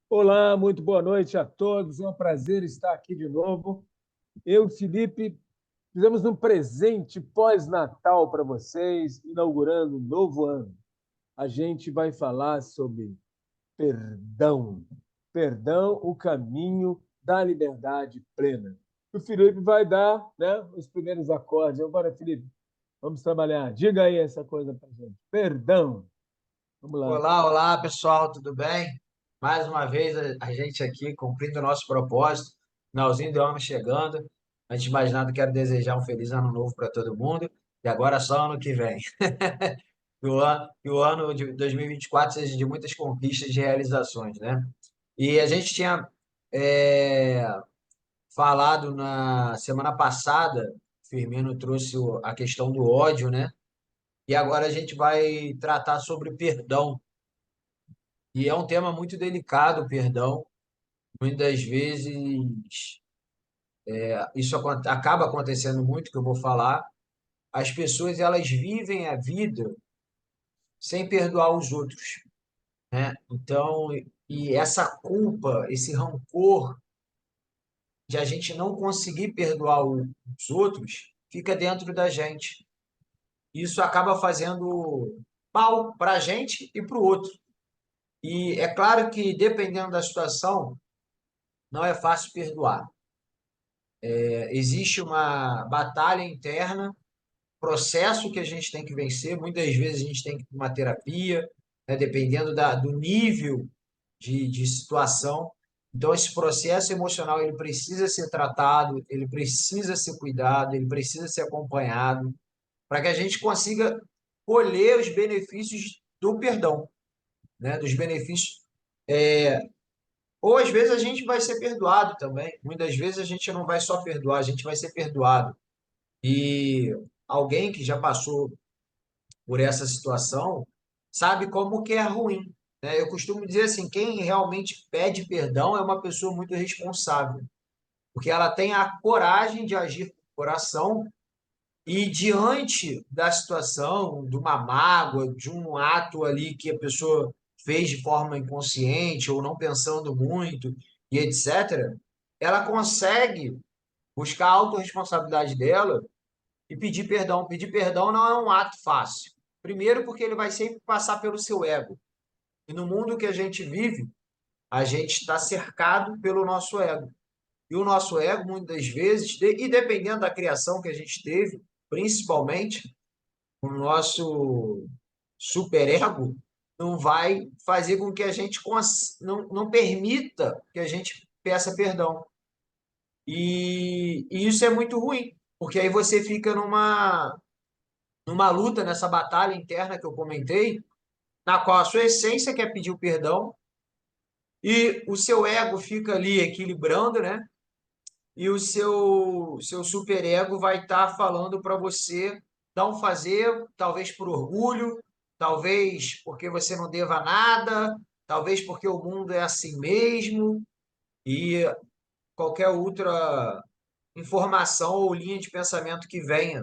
Olá, muito boa noite a todos. É um prazer estar aqui de novo. Eu, Felipe, fizemos um presente pós-Natal para vocês, inaugurando um novo ano. A gente vai falar sobre perdão. Perdão, o caminho da liberdade plena. O Felipe vai dar, né, os primeiros acordes. Agora, Felipe, vamos trabalhar. Diga aí essa coisa para gente. Perdão. Vamos lá. Olá, olá, pessoal, tudo bem? Mais uma vez a gente aqui cumprindo o nosso propósito, finalzinho do ano chegando. Antes de mais nada, quero desejar um feliz ano novo para todo mundo e agora só ano que vem. Que o ano de 2024 seja de muitas conquistas e realizações, né? E a gente tinha é, falado na semana passada, Firmino trouxe a questão do ódio, né? E agora a gente vai tratar sobre perdão. E é um tema muito delicado, perdão. Muitas vezes isso acaba acontecendo muito, que eu vou falar. As pessoas elas vivem a vida sem perdoar os outros, né? Então, e essa culpa, esse rancor de a gente não conseguir perdoar os outros, fica dentro da gente. Isso acaba fazendo mal para a gente e para o outro. E é claro que, dependendo da situação, não é fácil perdoar. Existe uma batalha interna, processo que a gente tem que vencer. Muitas vezes a gente tem que ir para uma terapia, né, dependendo do nível de situação. Então, esse processo emocional ele precisa ser tratado, ele precisa ser cuidado, ele precisa ser acompanhado, para que a gente consiga colher os benefícios do perdão, né? Dos benefícios. Ou às vezes a gente vai ser perdoado também. Muitas vezes a gente não vai só perdoar, a gente vai ser perdoado. E alguém que já passou por essa situação sabe como que é ruim, né? Eu costumo dizer assim, quem realmente pede perdão é uma pessoa muito responsável, porque ela tem a coragem de agir com o coração e diante da situação, de uma mágoa, de um ato ali que a pessoa fez de forma inconsciente ou não pensando muito e etc., ela consegue buscar a autorresponsabilidade dela e pedir perdão. Pedir perdão não é um ato fácil. Primeiro, porque ele vai sempre passar pelo seu ego. E no mundo que a gente vive, a gente está cercado pelo nosso ego. E o nosso ego, muitas vezes, e dependendo da criação que a gente teve, principalmente, o nosso superego não vai fazer com que a gente não permita que a gente peça perdão. E isso é muito ruim, porque aí você fica numa luta, nessa batalha interna que eu comentei, na qual a sua essência quer pedir o perdão e o seu ego fica ali equilibrando, né? E o seu superego vai estar falando para você não fazer, talvez por orgulho, talvez porque você não deva nada, talvez porque o mundo é assim mesmo e qualquer outra informação ou linha de pensamento que venha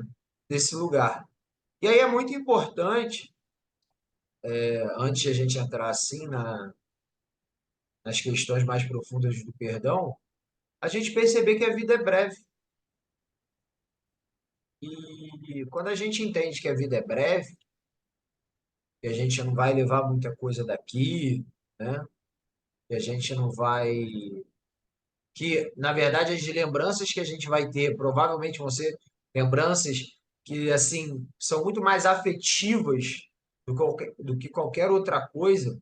desse lugar. E aí é muito importante antes de a gente entrar assim nas questões mais profundas do perdão, a gente perceber que a vida é breve. E quando a gente entende que a vida é breve, que a gente não vai levar muita coisa daqui, né? Que a gente não vai. Que, na verdade, as lembranças que a gente vai ter provavelmente vão ser lembranças que, assim, são muito mais afetivas do que qualquer outra coisa,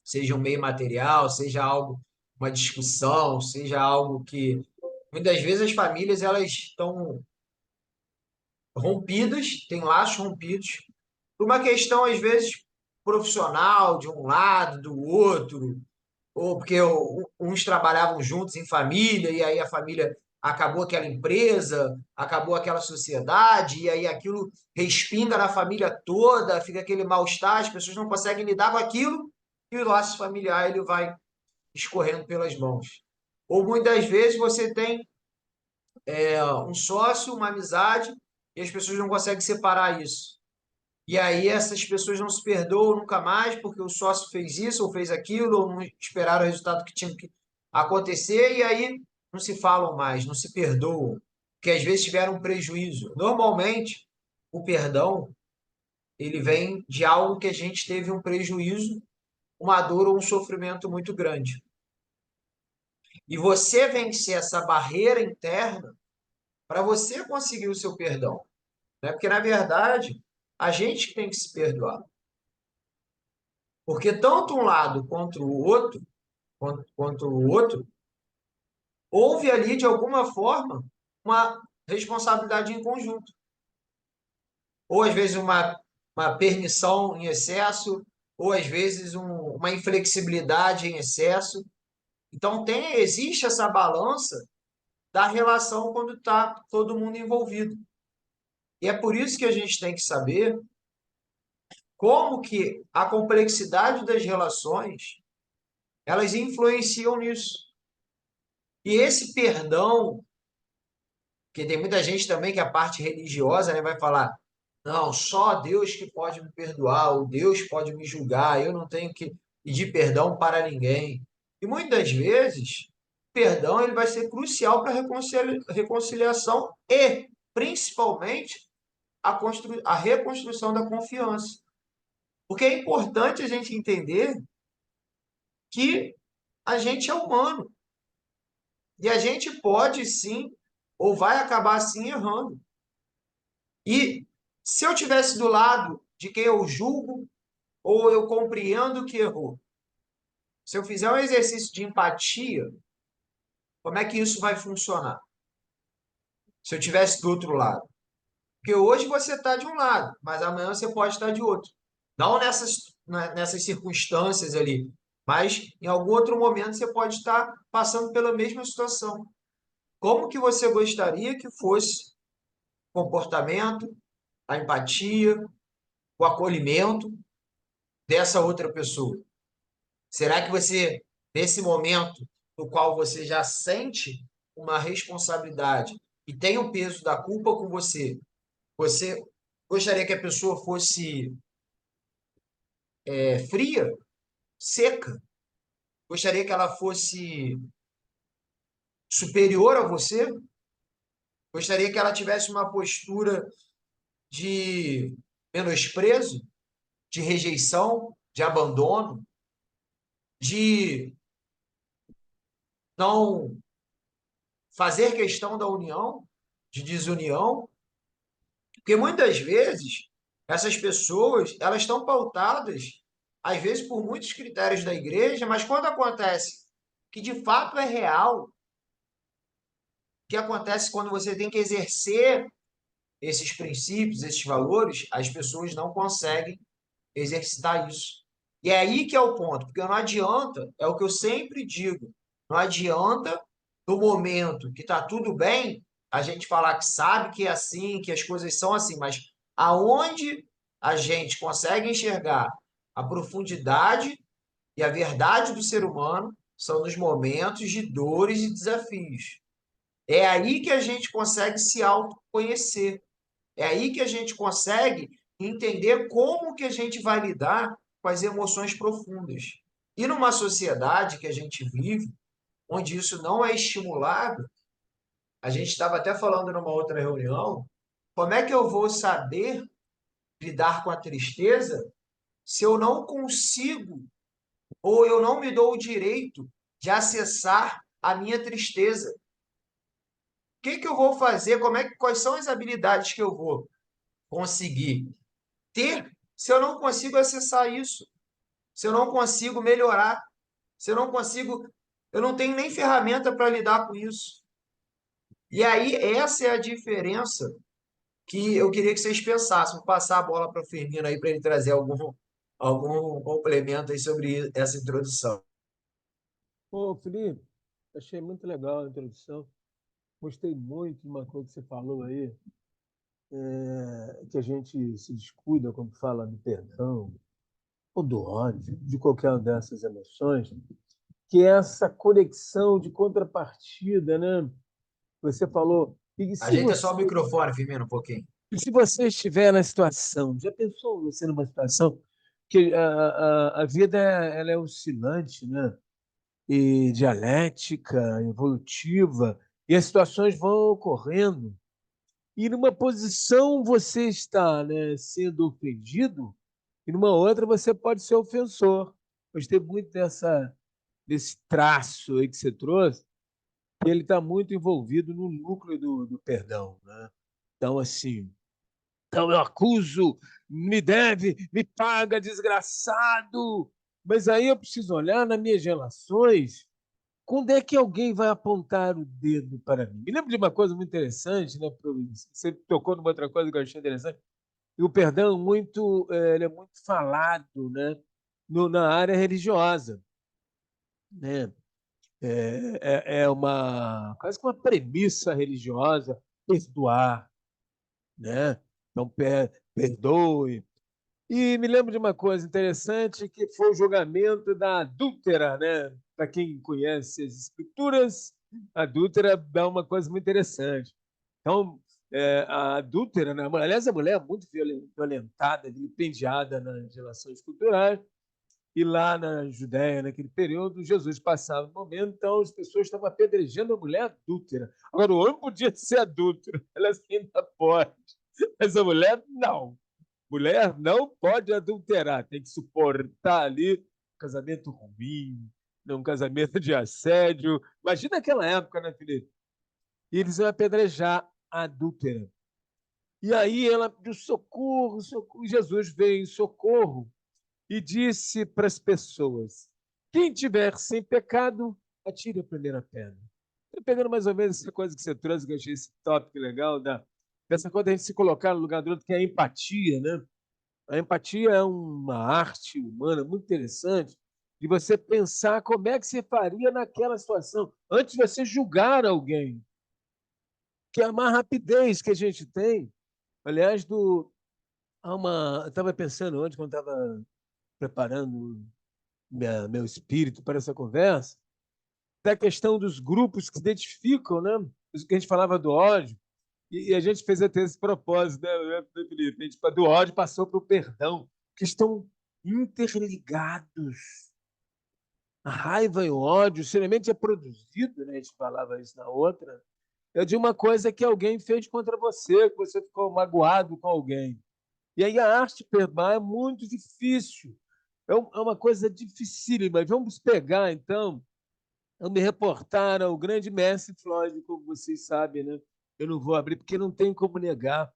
seja um meio material, seja algo, uma discussão, seja algo que muitas vezes as famílias elas estão rompidas, têm laços rompidos, por uma questão às vezes profissional de um lado, do outro, ou porque uns trabalhavam juntos em família e aí a família acabou aquela empresa, acabou aquela sociedade e aí aquilo respinga na família toda, fica aquele mal-estar, as pessoas não conseguem lidar com aquilo e o laço familiar ele vai escorrendo pelas mãos. Ou muitas vezes você tem um sócio, uma amizade, e as pessoas não conseguem separar isso. e aí essas pessoas não se perdoam nunca mais porque o sócio fez isso ou fez aquilo, ou não esperaram o resultado que tinha que acontecer, e aí não se falam mais, não se perdoam, porque às vezes tiveram um prejuízo. Normalmente, o perdão, ele vem de algo que a gente teve um prejuízo, uma dor ou um sofrimento muito grande. E você vencer essa barreira interna para você conseguir o seu perdão, né? Porque, na verdade, a gente que tem que se perdoar. Porque tanto um lado quanto o outro, houve ali, de alguma forma, uma responsabilidade em conjunto. Ou, às vezes, uma permissão em excesso, ou, às vezes, uma inflexibilidade em excesso. Então, existe essa balança da relação quando está todo mundo envolvido. E é por isso que a gente tem que saber como que a complexidade das relações, elas influenciam nisso. E esse perdão, que tem muita gente também que a parte religiosa, né, vai falar, não, só Deus que pode me perdoar, ou Deus pode me julgar, eu não tenho que pedir perdão para ninguém. E muitas vezes, o perdão ele vai ser crucial para a reconciliação e, principalmente, a reconstrução da confiança. Porque é importante a gente entender que a gente é humano e a gente pode sim, ou vai acabar sim errando. E se eu tivesse do lado de quem eu julgo ou eu compreendo que errou, se eu fizer um exercício de empatia, como é que isso vai funcionar? Se eu tivesse do outro lado. Porque hoje você está de um lado, mas amanhã você pode estar de outro. Não nessas circunstâncias ali, mas em algum outro momento você pode estar passando pela mesma situação. Como que você gostaria que fosse o comportamento, a empatia, o acolhimento dessa outra pessoa? Será que você, nesse momento no qual você já sente uma responsabilidade e tem o peso da culpa com você, você gostaria que a pessoa fosse fria, seca? Gostaria que ela fosse superior a você? Gostaria que ela tivesse uma postura de menosprezo, de rejeição, de abandono, de não fazer questão da união, de desunião? Porque muitas vezes essas pessoas, elas estão pautadas às vezes por muitos critérios da igreja, mas quando acontece que de fato é real, que acontece quando você tem que exercer esses princípios, esses valores, as pessoas não conseguem exercitar isso. E é aí que é o ponto, porque não adianta, é o que eu sempre digo, não adianta no momento que está tudo bem, a gente falar que sabe que é assim, que as coisas são assim, mas aonde a gente consegue enxergar a profundidade e a verdade do ser humano são nos momentos de dores e desafios. É aí que a gente consegue se autoconhecer. É aí que a gente consegue entender como que a gente vai lidar com as emoções profundas. E numa sociedade que a gente vive, onde isso não é estimulado, a gente estava até falando numa outra reunião, como é que eu vou saber lidar com a tristeza se eu não consigo ou eu não me dou o direito de acessar a minha tristeza? O que que eu vou fazer? Quais são as habilidades que eu vou conseguir ter se eu não consigo acessar isso? Se eu não consigo melhorar? Se eu não consigo, eu não tenho nem ferramenta para lidar com isso. E aí, essa é a diferença que eu queria que vocês pensassem. Vou passar a bola para o Firmino aí para ele trazer algum complemento aí sobre essa introdução. Ô, Felipe, achei muito legal a introdução. Gostei muito de uma coisa que você falou aí, que a gente se descuida quando fala do perdão ou do ódio, de qualquer uma dessas emoções, que é essa conexão de contrapartida, né? Você falou, e se Ajeita só o você... microfone, Firmino, um pouquinho. E se você estiver na situação, já pensou você numa situação que a vida ela é oscilante, né? E dialética, evolutiva, e as situações vão ocorrendo. E numa posição você está, né, sendo ofendido, e numa outra você pode ser ofensor. Gostei muito desse traço aí que você trouxe, que ele está muito envolvido no núcleo do perdão, né? Então, assim, então eu acuso, me deve, me paga, desgraçado. Mas aí eu preciso olhar nas minhas relações, quando é que alguém vai apontar o dedo para mim? Me lembro de uma coisa muito interessante, né? Você tocou numa outra coisa que eu achei interessante. E o perdão ele é muito falado, né? Na área religiosa, né? É uma quase que uma premissa religiosa perdoar, né? Então perdoe. E me lembro de uma coisa interessante que foi o julgamento da adúltera, né? Para quem conhece as escrituras, a adúltera é uma coisa muito interessante. Então, a adúltera, né? Aliás, a mulher é muito violentada, vilipendiada nas relações culturais, e lá na Judéia, naquele período, Jesus passava no momento, então as pessoas estavam apedrejando a mulher adúltera. Agora, o homem podia ser adúltero, ela ainda pode, mas a mulher não. Mulher não pode adulterar, tem que suportar ali um casamento ruim, um casamento de assédio. Imagina aquela época, né, Felipe? E eles iam apedrejar a adúltera. E aí ela pediu socorro, socorro. Jesus veio em socorro e disse para as pessoas: quem tiver sem pecado, atire a primeira pedra. Estou pegando mais ou menos essa coisa que você trouxe, que eu achei esse tópico legal, dessa coisa de a gente se colocar no lugar do outro, que é a empatia, né? A empatia é uma arte humana muito interessante de você pensar como é que você faria naquela situação, antes de você julgar alguém, que é a mais rapidez que a gente tem. Aliás, eu estava pensando ontem, quando estava preparando meu espírito para essa conversa, da questão dos grupos que se identificam, né? Isso que a gente falava do ódio, e a gente fez até esse propósito, né, Felipe? A gente, do ódio passou para o perdão, que estão interligados. A raiva e o ódio, seriamente é produzido, né? A gente falava isso na outra, é de uma coisa que alguém fez contra você, que você ficou magoado com alguém. E aí a arte perdoar é muito difícil. É uma coisa dificílima. Vamos pegar, então, eu me reportar ao grande mestre Floyd, como vocês sabem, né? Eu não vou abrir, porque não tem como negar.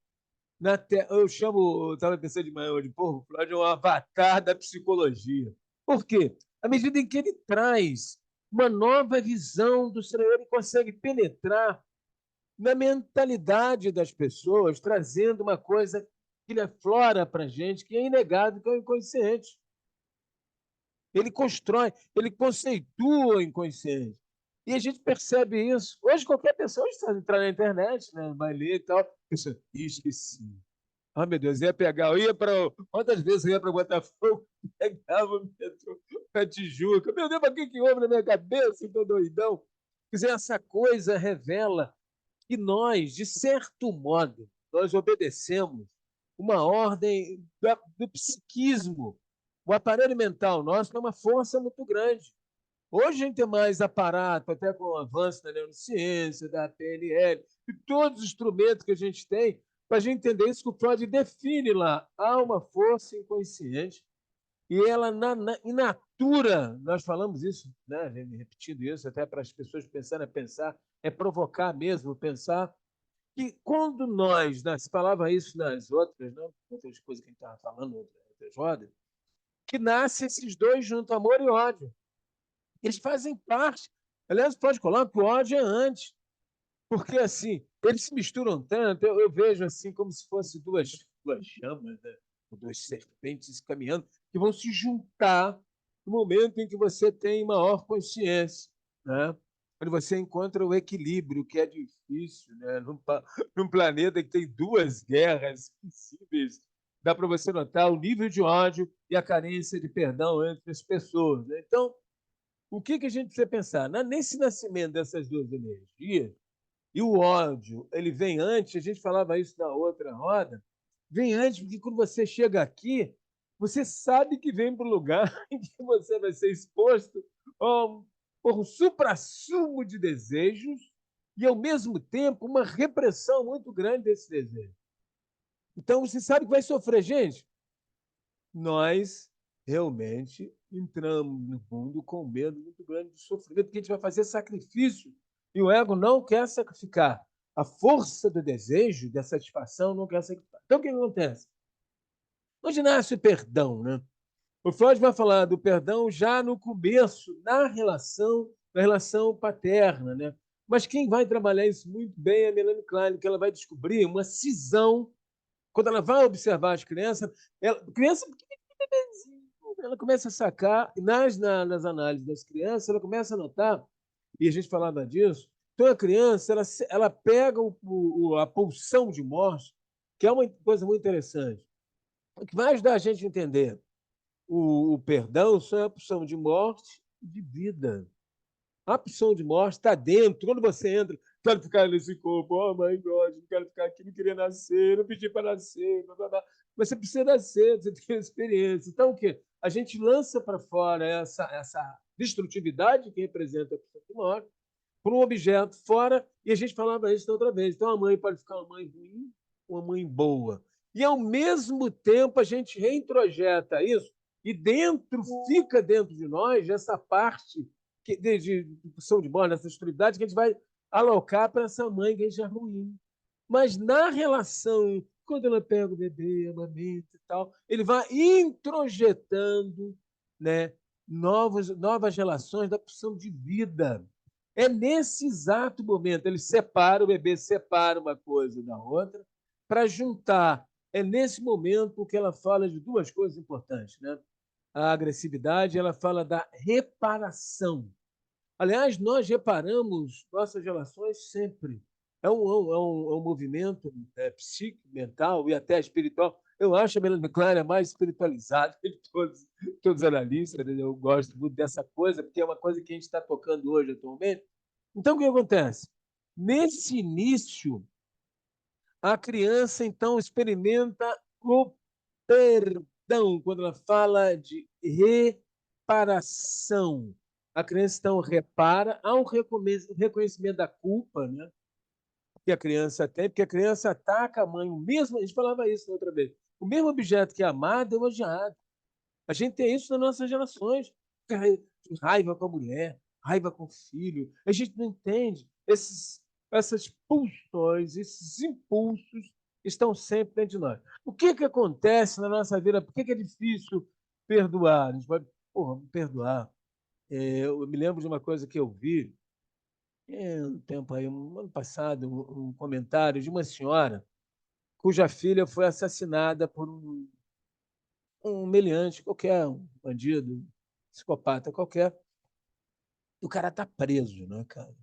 Eu estava pensando de manhã hoje, pô, o Freud é um avatar da psicologia. Por quê? À medida em que ele traz uma nova visão do ser, ele consegue penetrar na mentalidade das pessoas, trazendo uma coisa que ele aflora para a gente, que é inegável, que é o inconsciente. Ele constrói, ele conceitua o inconsciente. E a gente percebe isso. Hoje, qualquer pessoa está entrar na internet, né, vai ler e tal, pensa, esqueci. Ah, meu Deus, ia pegar, eu ia para. Quantas vezes eu ia para Botafogo, pegava o metrô para Tijuca? Meu Deus, o que houve na minha cabeça? Estou doidão. Quer dizer, essa coisa revela que nós, de certo modo, nós obedecemos uma ordem do psiquismo. O aparelho mental nosso tem uma força muito grande. Hoje a gente tem mais aparato, até com o avanço da neurociência, da PNL, e todos os instrumentos que a gente tem para a gente entender isso que o Freud define lá. Há uma força inconsciente e ela in natura, nós falamos isso, né, repetindo isso, até para as pessoas pensarem a pensar, é provocar mesmo, pensar que quando nós, né, se falava isso nas outras, né, outras coisas que a gente estava falando, outras rodas, que nascem esses dois juntos, amor e ódio. Eles fazem parte. Aliás, pode colar que o ódio é antes, porque assim, eles se misturam tanto, eu vejo assim como se fossem duas chamas, né? Duas serpentes caminhando, que vão se juntar no momento em que você tem maior consciência, né? Quando você encontra o equilíbrio, que é difícil, né? Num planeta que tem duas guerras possíveis, dá para você notar o nível de ódio e a carência de perdão entre as pessoas, né? Então, o que a gente precisa pensar? Nesse nascimento dessas duas energias, E o ódio, ele vem antes, a gente falava isso na outra roda, vem antes, porque quando você chega aqui, você sabe que vem para o lugar em que você vai ser exposto por um suprassumo de desejos e, ao mesmo tempo, uma repressão muito grande desse desejo. Então, você sabe que vai sofrer, gente. Nós realmente entramos no mundo com medo muito grande de sofrimento, porque a gente vai fazer sacrifício e o ego não quer sacrificar. A força do desejo, da satisfação, não quer sacrificar. Então, o que acontece? Onde nasce o perdão, né? O Freud vai falar do perdão já no começo, na relação paterna, né? Mas quem vai trabalhar isso muito bem é a Melanie Klein, que ela vai descobrir uma cisão quando ela vai observar as crianças, criança ela começa a sacar, nas análises das crianças, ela começa a notar, e a gente falava disso, então a criança ela pega a pulsão de morte, que é uma coisa muito interessante. O que vai ajudar a gente a entender o perdão só é a pulsão de morte e de vida. A opção de morte está dentro. Quando você entra, quero ficar nesse corpo, oh, mãe, God, não quero ficar aqui, não queria nascer, não pedi para nascer, blá, blá, blá. Mas você precisa nascer, você tem experiência. Então, o quê? A gente lança para fora essa destrutividade que representa a opção de morte por um objeto fora, e a gente falava isso da outra vez. Então, a mãe pode ficar uma mãe ruim, uma mãe boa. E, ao mesmo tempo, a gente reintrojeta isso, e fica dentro de nós essa parte de pulsão de bola, dessa extremidade que a gente vai alocar para essa mãe que a gente é ruim. Mas na relação, quando ela pega o bebê, amamenta e tal, ele vai introjetando, né, novas relações da pulsão de vida. É nesse exato momento, ele separa, o bebê separa uma coisa da outra para juntar. É nesse momento que ela fala de duas coisas importantes, né? A agressividade, ela fala da reparação. Aliás, nós reparamos nossas relações sempre. É um movimento psíquico, mental e até espiritual. Eu acho a Melanie Klein mais espiritualizada de todos os analistas. Né? Eu gosto muito dessa coisa, porque é uma coisa que a gente está tocando hoje atualmente. Então, o que acontece? Nesse início, a criança, então, experimenta o perdão, quando ela fala de reparação. A criança, então, repara, há um reconhecimento da culpa, né, que a criança tem, porque a criança ataca a mãe, o mesmo, a gente falava isso outra vez, o mesmo objeto que é amado é odiado. A gente tem isso nas nossas relações, raiva com a mulher, raiva com o filho. A gente não entende essas pulsões, esses impulsos estão sempre dentro de nós. O que acontece na nossa vida? Por que é difícil perdoar? A gente pode, porra, perdoar. Eu me lembro de uma coisa que eu vi um tempo aí, um ano passado, um comentário de uma senhora cuja filha foi assassinada por um meliante qualquer, um bandido, um psicopata qualquer. O cara tá preso, né, cara?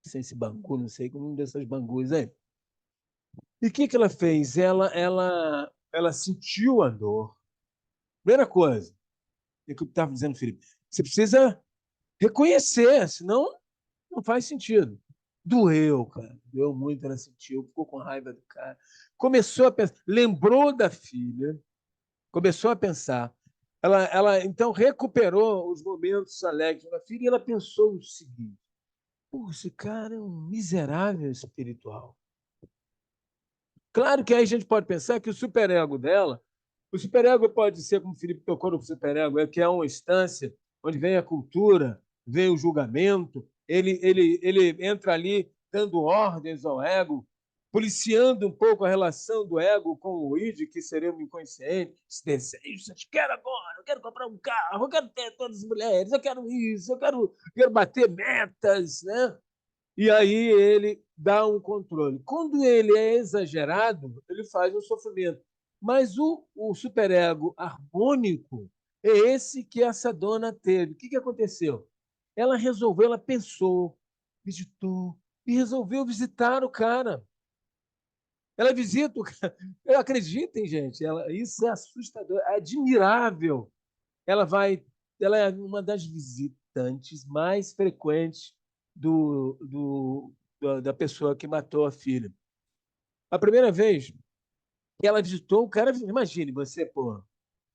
Sem esse bangu, não sei, um dessas bangus aí. E o que ela fez? Ela sentiu a dor. Primeira coisa, é que eu estava dizendo, Felipe, você precisa reconhecer, senão não faz sentido. Doeu, cara. Doeu muito, ela sentiu, ficou com raiva do cara. Começou a pensar, lembrou da filha, começou a pensar. Ela então recuperou os momentos alegres da filha e ela pensou o seguinte: pô, esse cara é um miserável espiritual. Claro que aí a gente pode pensar que o superego pode ser, como o Felipe tocou no superego, que é uma instância onde vem a cultura, vem o julgamento, ele entra ali dando ordens ao ego, policiando um pouco a relação do ego com o id, que seria o inconsciente, esse desejo, eu quero agora, eu quero comprar um carro, eu quero ter todas as mulheres, eu quero isso, eu quero bater metas, né? E aí ele dá um controle. Quando ele é exagerado, ele faz um sofrimento. Mas o superego harmônico é esse que essa dona teve. O que aconteceu? Ela pensou, visitou e resolveu visitar o cara. Ela visita o cara. Acreditem, gente, isso é assustador, é admirável. Ela vai, ela é uma das visitantes mais frequentes do da pessoa que matou a filha. A primeira vez que ela visitou o cara, imagine você, pô.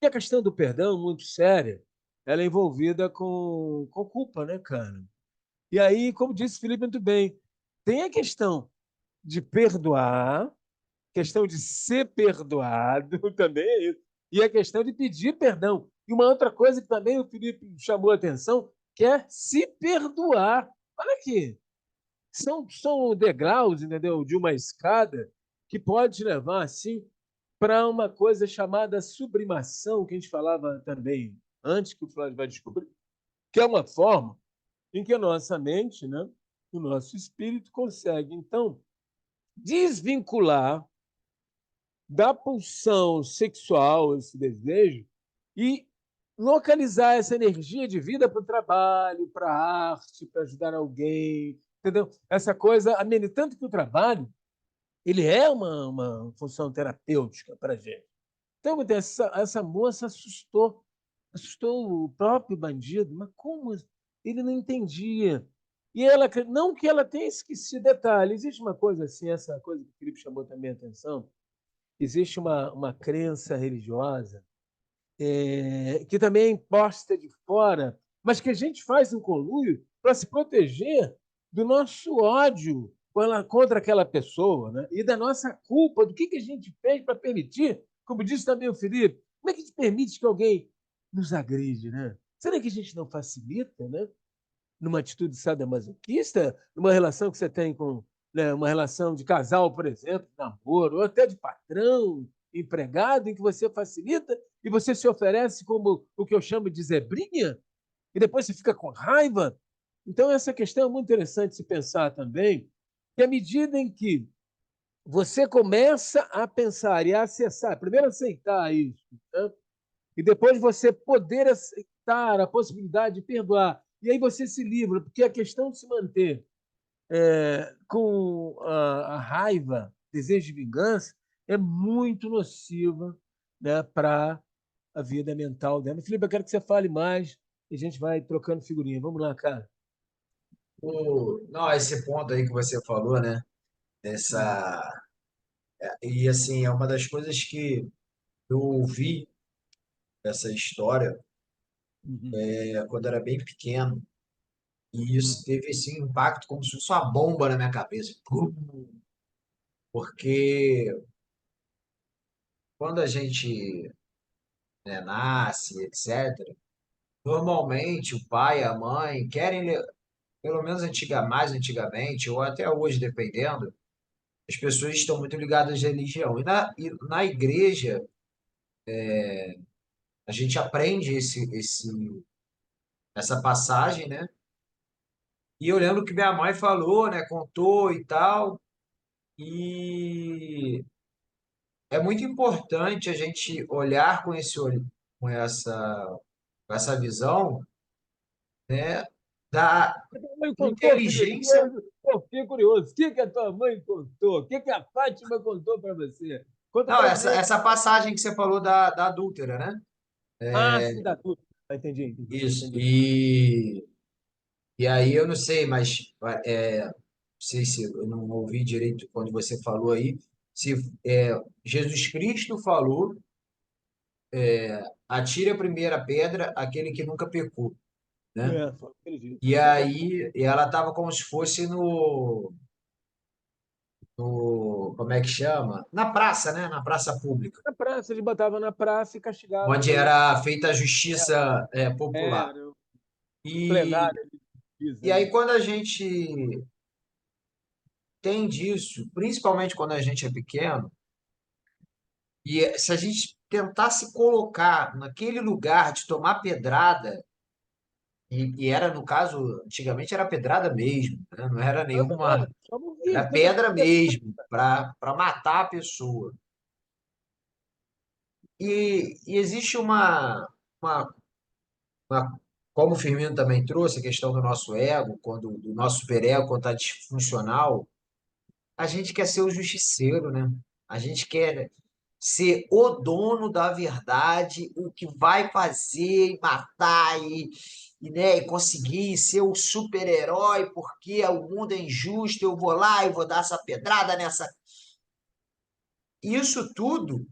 E a questão do perdão, muito séria, ela é envolvida com culpa, né, cara? E aí, como disse Felipe muito bem, tem a questão de perdoar, questão de ser perdoado também é isso, e a questão de pedir perdão. E uma outra coisa que também o Felipe chamou a atenção, que é se perdoar. Olha aqui, são degraus, entendeu? De uma escada que pode te levar, assim, para uma coisa chamada sublimação, que a gente falava também antes, que o Flávio vai descobrir, que é uma forma em que a nossa mente, né, o nosso espírito consegue, então, desvincular da pulsão sexual, esse desejo, e localizar essa energia de vida para o trabalho, para a arte, para ajudar alguém, entendeu? Essa coisa, tanto que o trabalho ele é uma função terapêutica para a gente. Então, essa moça assustou o próprio bandido, mas como? Ele não entendia. E ela, não que ela tenha esquecido detalhe, existe uma coisa assim, essa coisa que o Felipe chamou também a atenção, existe uma crença religiosa que também é imposta de fora, mas que a gente faz em conluio para se proteger do nosso ódio contra aquela pessoa, né? E da nossa culpa, do que a gente fez para permitir, como disse também o Felipe, como é que a gente permite que alguém nos agride, né? Será que a gente não facilita, né? Numa atitude sadomasoquista, numa relação que você tem com, né, uma relação de casal, por exemplo, namoro, ou até de patrão, empregado, em que você facilita e você se oferece como o que eu chamo de zebrinha, e depois você fica com raiva. Então, essa questão é muito interessante se pensar também, que à medida em que você começa a pensar e a acessar, primeiro aceitar isso, né? E depois você poder aceitar a possibilidade de perdoar. E aí você se livra, porque a questão de se manter com a raiva, desejo de vingança, é muito nociva, né, para a vida mental dela. Felipe, eu quero que você fale mais e a gente vai trocando figurinha. Vamos lá, cara. Não, esse ponto aí que você falou, né? Uhum. Essa, e assim, é uma das coisas que eu ouvi essa história Uhum. quando era bem pequeno. E Uhum. isso teve esse impacto como se fosse uma bomba na minha cabeça. Pum! Porque quando a gente, né, nasce, etc., normalmente o pai e a mãe querem, pelo menos mais antigamente, ou até hoje, dependendo, as pessoas estão muito ligadas à religião. E na igreja, a gente aprende essa passagem, né? E eu lembro que minha mãe falou, né? Contou e tal. E é muito importante a gente olhar com esse olho, com essa visão, né? Da O que a tua mãe contou, Felipe? inteligência. Eu fiquei curioso. O que a tua mãe contou? O que a Fátima contou para você? Conta Não, para essa, gente. essa passagem que você falou da adúltera, né? Ah, sim, dá tudo. Entendi, entendi, Isso. entendi. E aí eu não sei, mas não sei se eu não ouvi direito quando você falou aí, se Jesus Cristo falou, atire a primeira pedra aquele que nunca pecou, né? Foi o que ele disse. E Nunca foi. aí ela estava como se fosse como é que chama? Na praça, né? Na praça pública, Na praça, ele botava na praça e castigava onde quem. era feita a Era, justiça popular. era o E, plenário de justiça, e né? aí quando a gente tem disso, principalmente quando a gente é pequeno, e se a gente tentar se colocar naquele lugar de tomar pedrada, e era, no caso, antigamente era pedrada mesmo, né? Não era nenhuma, Só não era vi. pedra mesmo, para matar a pessoa. E existe uma, como o Firmino também trouxe, a questão do nosso ego, do nosso superego, quando está disfuncional, a gente quer ser o justiceiro, né? A gente quer ser o dono da verdade, o que vai fazer e matar e conseguir ser o super-herói porque o mundo é injusto, eu vou lá e vou dar essa pedrada nessa. Isso tudo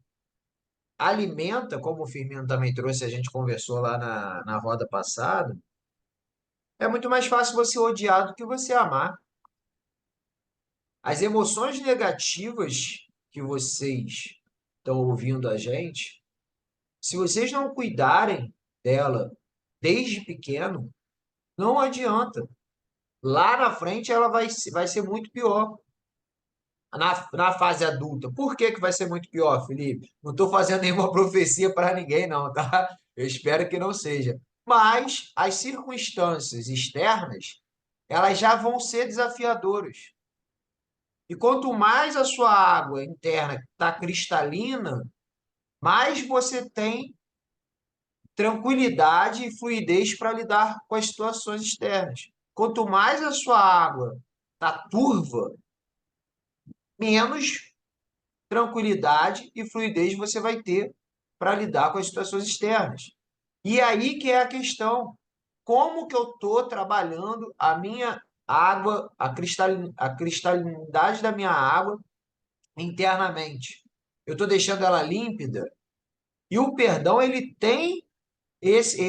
alimenta, como o Firmino também trouxe, a gente conversou lá na roda passada, é muito mais fácil você odiar do que você amar. As emoções negativas que vocês estão ouvindo a gente, se vocês não cuidarem dela desde pequeno, não adianta. Lá na frente ela vai ser muito pior. Na fase adulta. Por que que vai ser muito pior, Felipe? Não estou fazendo nenhuma profecia para ninguém, não, tá? Eu espero que não seja. Mas as circunstâncias externas, elas já vão ser desafiadoras. E quanto mais a sua água interna está cristalina, mais você tem tranquilidade e fluidez para lidar com as situações externas. Quanto mais a sua água está turva, menos tranquilidade e fluidez você vai ter para lidar com as situações externas. E aí que é a questão. Como que eu estou trabalhando a minha água, a cristalinidade da minha água internamente? Eu estou deixando ela límpida? E o perdão, ele tem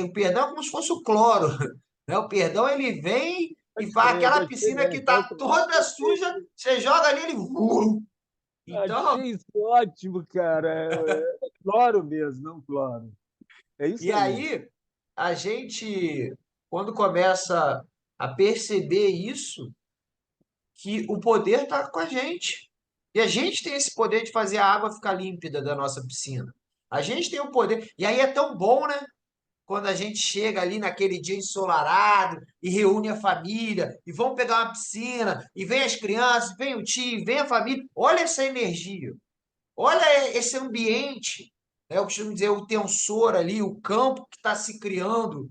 o perdão é como se fosse o cloro, né? O perdão, ele vem e faz aquela Pode crer, piscina que né? Tal está como toda suja, você joga ali, ele... Então, achei isso ótimo, cara. É cloro mesmo, não cloro. É e isso aí. aí, a gente, quando começa a perceber isso, que o poder está com a gente. E a gente tem esse poder de fazer a água ficar límpida da nossa piscina. A gente tem o poder. E aí é tão bom, né? Quando a gente chega ali naquele dia ensolarado e reúne a família, e vão pegar uma piscina, e vem as crianças, vem o tio, vem a família. Olha essa energia. Olha esse ambiente, né? Eu costumo dizer o tensor ali, o campo que está se criando.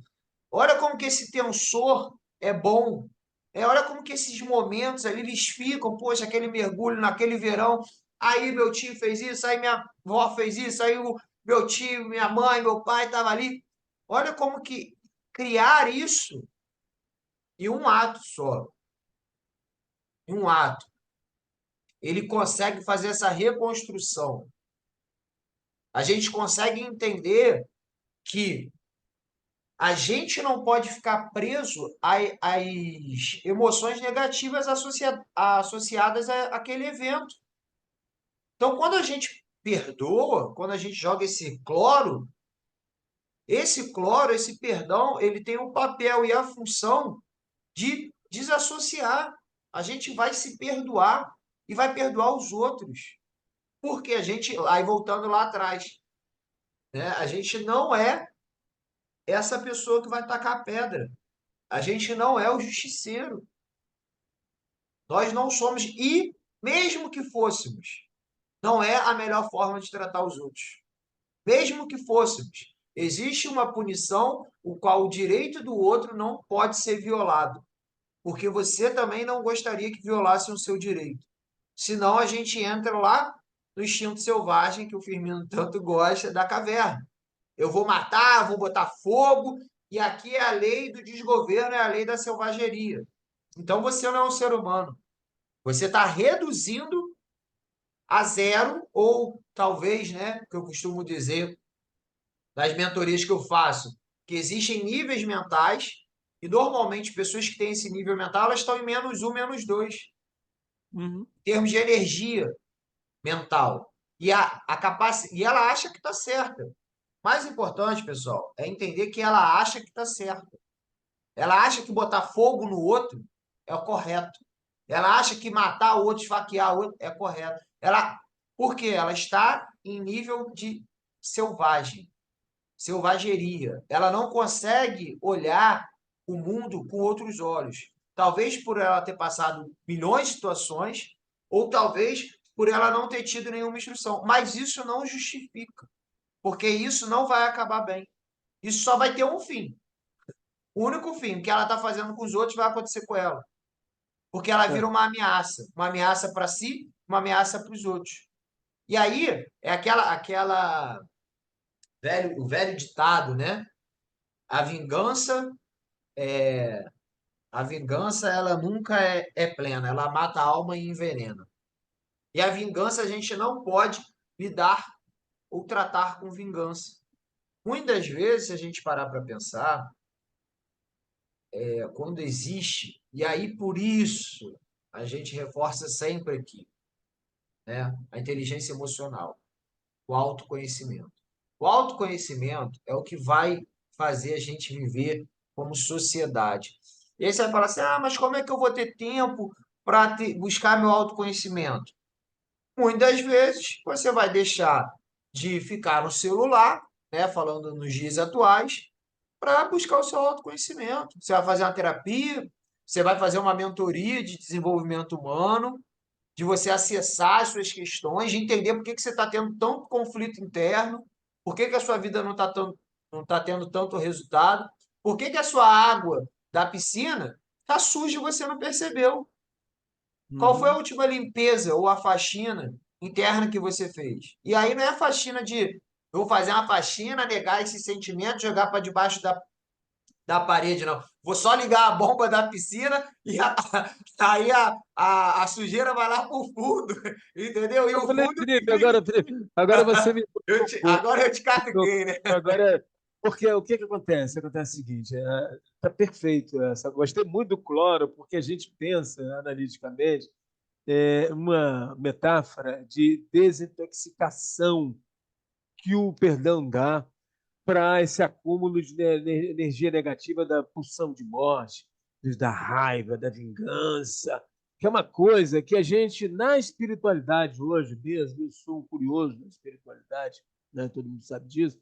Olha como que esse tensor é bom. Olha como que esses momentos ali eles ficam, poxa, aquele mergulho naquele verão. Aí meu tio fez isso, aí minha avó fez isso, aí o meu tio, minha mãe, meu pai estavam ali. Olha como que criar isso em um ato só, em um ato, ele consegue fazer essa reconstrução. A gente consegue entender que a gente não pode ficar preso às emoções negativas associadas àquele evento. Então, quando a gente perdoa, quando a gente joga esse cloro, esse perdão, ele tem o papel e a função de desassociar. A gente vai se perdoar e vai perdoar os outros. Porque a gente, aí voltando lá atrás, né? A gente não é essa pessoa que vai tacar a pedra. A gente não é o justiceiro. Nós não somos, e mesmo que fôssemos, não é a melhor forma de tratar os outros. Mesmo que fôssemos, existe uma punição o qual o direito do outro não pode ser violado, porque você também não gostaria que violassem o seu direito. Senão a gente entra lá no instinto selvagem que o Firmino tanto gosta da caverna. Eu vou matar, vou botar fogo, e aqui é a lei do desgoverno, é a lei da selvageria. Então você não é um ser humano. Você está reduzindo a zero, ou talvez, né, que eu costumo dizer das mentorias que eu faço, que existem níveis mentais, e normalmente pessoas que têm esse nível mental, elas estão em menos um, menos dois, Uhum. em termos de energia mental. E ela acha que está certa. Mais importante, pessoal, é entender que ela acha que está certa. Ela acha que botar fogo no outro é o correto. Ela acha que matar o outro, esfaquear o outro é correto. Por quê? Ela está em nível de selvagem, selvageria. Ela não consegue olhar o mundo com outros olhos. Talvez por ela ter passado milhões de situações, ou talvez por ela não ter tido nenhuma instrução. Mas isso não justifica, porque isso não vai acabar bem. Isso só vai ter um fim. O único fim, o que ela está fazendo com os outros vai acontecer com ela. Porque ela vira É. uma ameaça para si, uma ameaça para os outros. E aí é o velho ditado, né? A vingança A vingança, ela nunca é plena, ela mata a alma e envenena. E a vingança a gente não pode lidar ou tratar com vingança. Muitas vezes, se a gente parar para pensar, quando existe, e aí por isso a gente reforça sempre aqui, né? A inteligência emocional, o autoconhecimento. O autoconhecimento é o que vai fazer a gente viver como sociedade. E aí você vai falar assim: ah, mas como é que eu vou ter tempo para buscar meu autoconhecimento? Muitas vezes você vai deixar de ficar no celular, né, falando nos dias atuais, para buscar o seu autoconhecimento. Você vai fazer uma terapia, você vai fazer uma mentoria de desenvolvimento humano, de você acessar as suas questões, de entender por que que você está tendo tanto conflito interno, por que que a sua vida não tá tendo tanto resultado, por que que a sua água da piscina está suja e você não percebeu. Qual foi a Uhum. última limpeza ou a faxina interna que você fez? E aí não é a faxina de eu vou fazer uma faxina, negar esse sentimento, jogar para debaixo da parede, não. Vou só ligar a bomba da piscina e aí a sujeira vai lá pro fundo, entendeu? E Eu o falei, fundo que Felipe, fica. agora você me tocou. Agora eu te catuquei, né? Agora, porque o que que acontece? Acontece o seguinte, tá perfeito essa. Gostei muito do cloro, porque a gente pensa analiticamente uma metáfora de desintoxicação que o perdão dá para esse acúmulo de energia negativa da pulsão de morte, da raiva, da vingança, que é uma coisa que a gente, na espiritualidade hoje mesmo, eu sou um curioso na espiritualidade, né? Todo mundo sabe disso,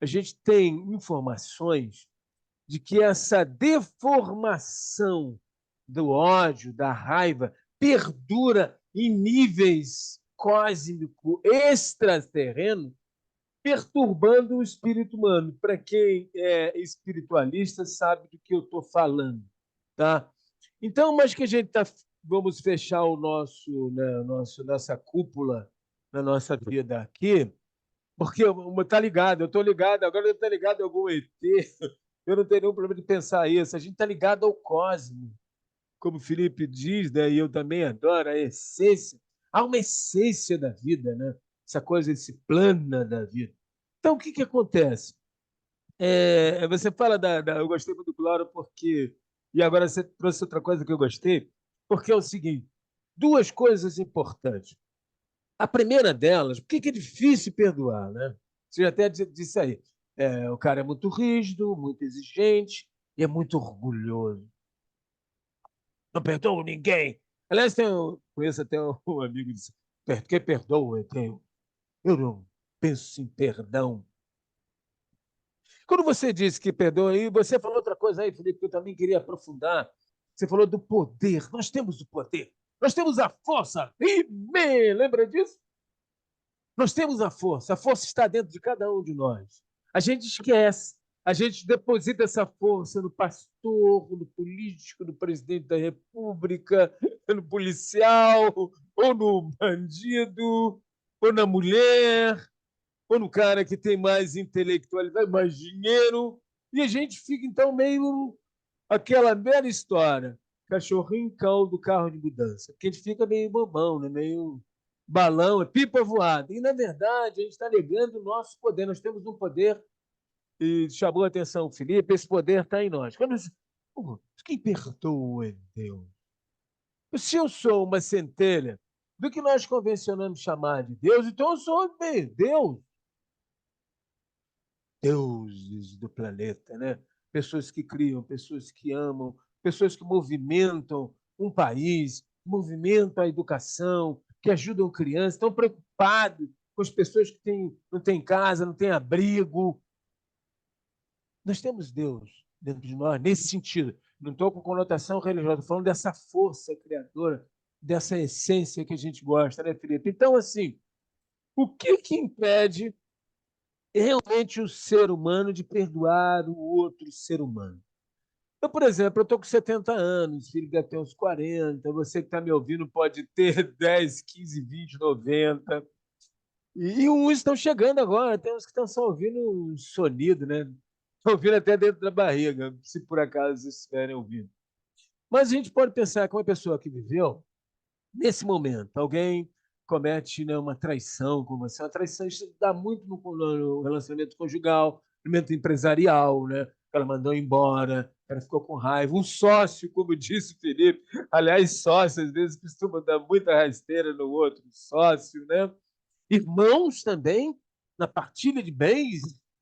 a gente tem informações de que essa deformação do ódio, da raiva, perdura em níveis cósmico extraterrenos, perturbando o espírito humano. Para quem é espiritualista, sabe do que eu estou falando. Tá? Então, mas que a gente tá, vamos fechar o nossa cúpula na nossa vida aqui, porque tá ligado, eu estou ligado, agora eu estou ligado a algum ET, eu não tenho nenhum problema de pensar isso. A gente está ligado ao cosmos, como o Felipe diz, né? E eu também adoro a essência. Há uma essência da vida, né? Essa coisa, esse plano da vida. Então, o que que acontece? Você fala eu gostei muito do Cloro porque. E agora você trouxe outra coisa que eu gostei, porque é o seguinte: duas coisas importantes. A primeira delas, por que que é difícil perdoar, né? Você já até disse aí. O cara é muito rígido, muito exigente e é muito orgulhoso. Não perdoo ninguém. Aliás, conheço até um amigo que disse: quem perdoa, eu não penso em perdão. Quando você disse que perdoa, e você falou outra coisa aí, Felipe, que eu também queria aprofundar. Você falou do poder. Nós temos o poder. Nós temos a força. Lembra disso? Nós temos a força. A força está dentro de cada um de nós. A gente esquece. A gente deposita essa força no pastor, no político, no presidente da República, no policial, ou no bandido, ou na mulher, ou no cara que tem mais intelectualidade, mais dinheiro, e a gente fica, então, meio aquela velha história, cachorrinho cão do carro de mudança, porque a gente fica meio bobão, né? Meio balão, é pipa voada. E, na verdade, a gente está negando o nosso poder. Nós temos um poder, e chamou a atenção o Felipe, esse poder está em nós. Quem perdoa é Deus. Se eu sou uma centelha do que nós convencionamos chamar de Deus, então eu sou Deus. Deuses do planeta, né? Pessoas que criam, pessoas que amam, pessoas que movimentam um país, movimentam a educação, que ajudam crianças, estão preocupados com as pessoas que não têm casa, não têm abrigo. Nós temos Deus dentro de nós, nesse sentido. Não estou com conotação religiosa, estou falando dessa força criadora, dessa essência que a gente gosta, né, Felipe? Então, assim, o que que impede realmente o ser humano de perdoar o outro ser humano? Eu, por exemplo, eu estou com 70 anos, filho deve ter uns 40, você que está me ouvindo pode ter 10, 15, 20, 90. E uns estão chegando agora, tem uns que estão só ouvindo um sonido, né? ouvindo até dentro da barriga, se por acaso estiverem ouvindo. Mas a gente pode pensar que uma pessoa que viveu nesse momento, alguém comete, né, uma traição com você, uma traição isso dá muito no relacionamento conjugal, no relacionamento empresarial, né? Ela mandou embora, ela ficou com raiva. Um sócio, como disse o Felipe, aliás, sócio às vezes costuma dar muita rasteira no outro sócio, né? Irmãos também, na partilha de bens.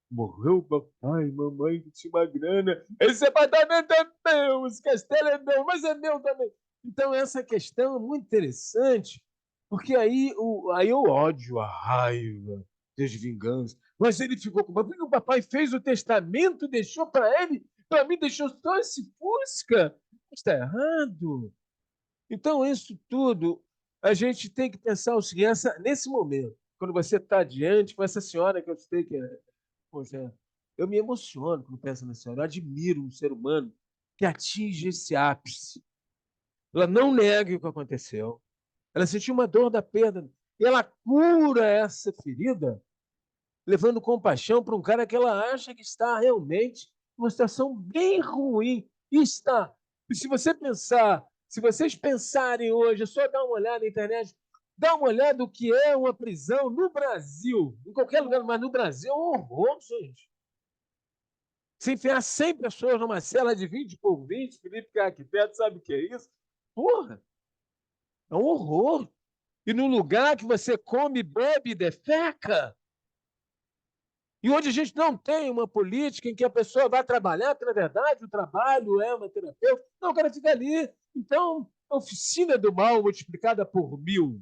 Morreu papai, mamãe que tinha uma grana. Esse apartamento é meu, esse castelo é meu, mas é meu também. Então, essa questão é muito interessante, porque aí o ódio, a raiva, as vinganças. Mas ele ficou com porque o papai fez o testamento, deixou para ele, para mim deixou só esse Fusca. Está errado. Então, isso tudo, a gente tem que pensar o seguinte, nesse momento, quando você está diante com essa senhora que eu sei que é, poxa, eu me emociono quando penso na senhora, eu admiro um ser humano que atinge esse ápice. Ela não nega o que aconteceu, ela sentiu uma dor da perda, e ela cura essa ferida, levando compaixão para um cara que ela acha que está realmente numa situação bem ruim. E está. E se você pensar, se vocês pensarem hoje, é só dar uma olhada na internet, dá uma olhada do que é uma prisão no Brasil, em qualquer lugar, mas no Brasil é um horror, gente. Se enfiar 100 pessoas numa cela de 20 por 20, Felipe, que é arquiteto, sabe o que é isso? Porra, é um horror. E num lugar que você come, bebe e defeca, e onde a gente não tem uma política em que a pessoa vai trabalhar, porque, na verdade, o trabalho é uma terapeuta. Não, o cara fica ali. Então, a oficina do mal multiplicada por 1000.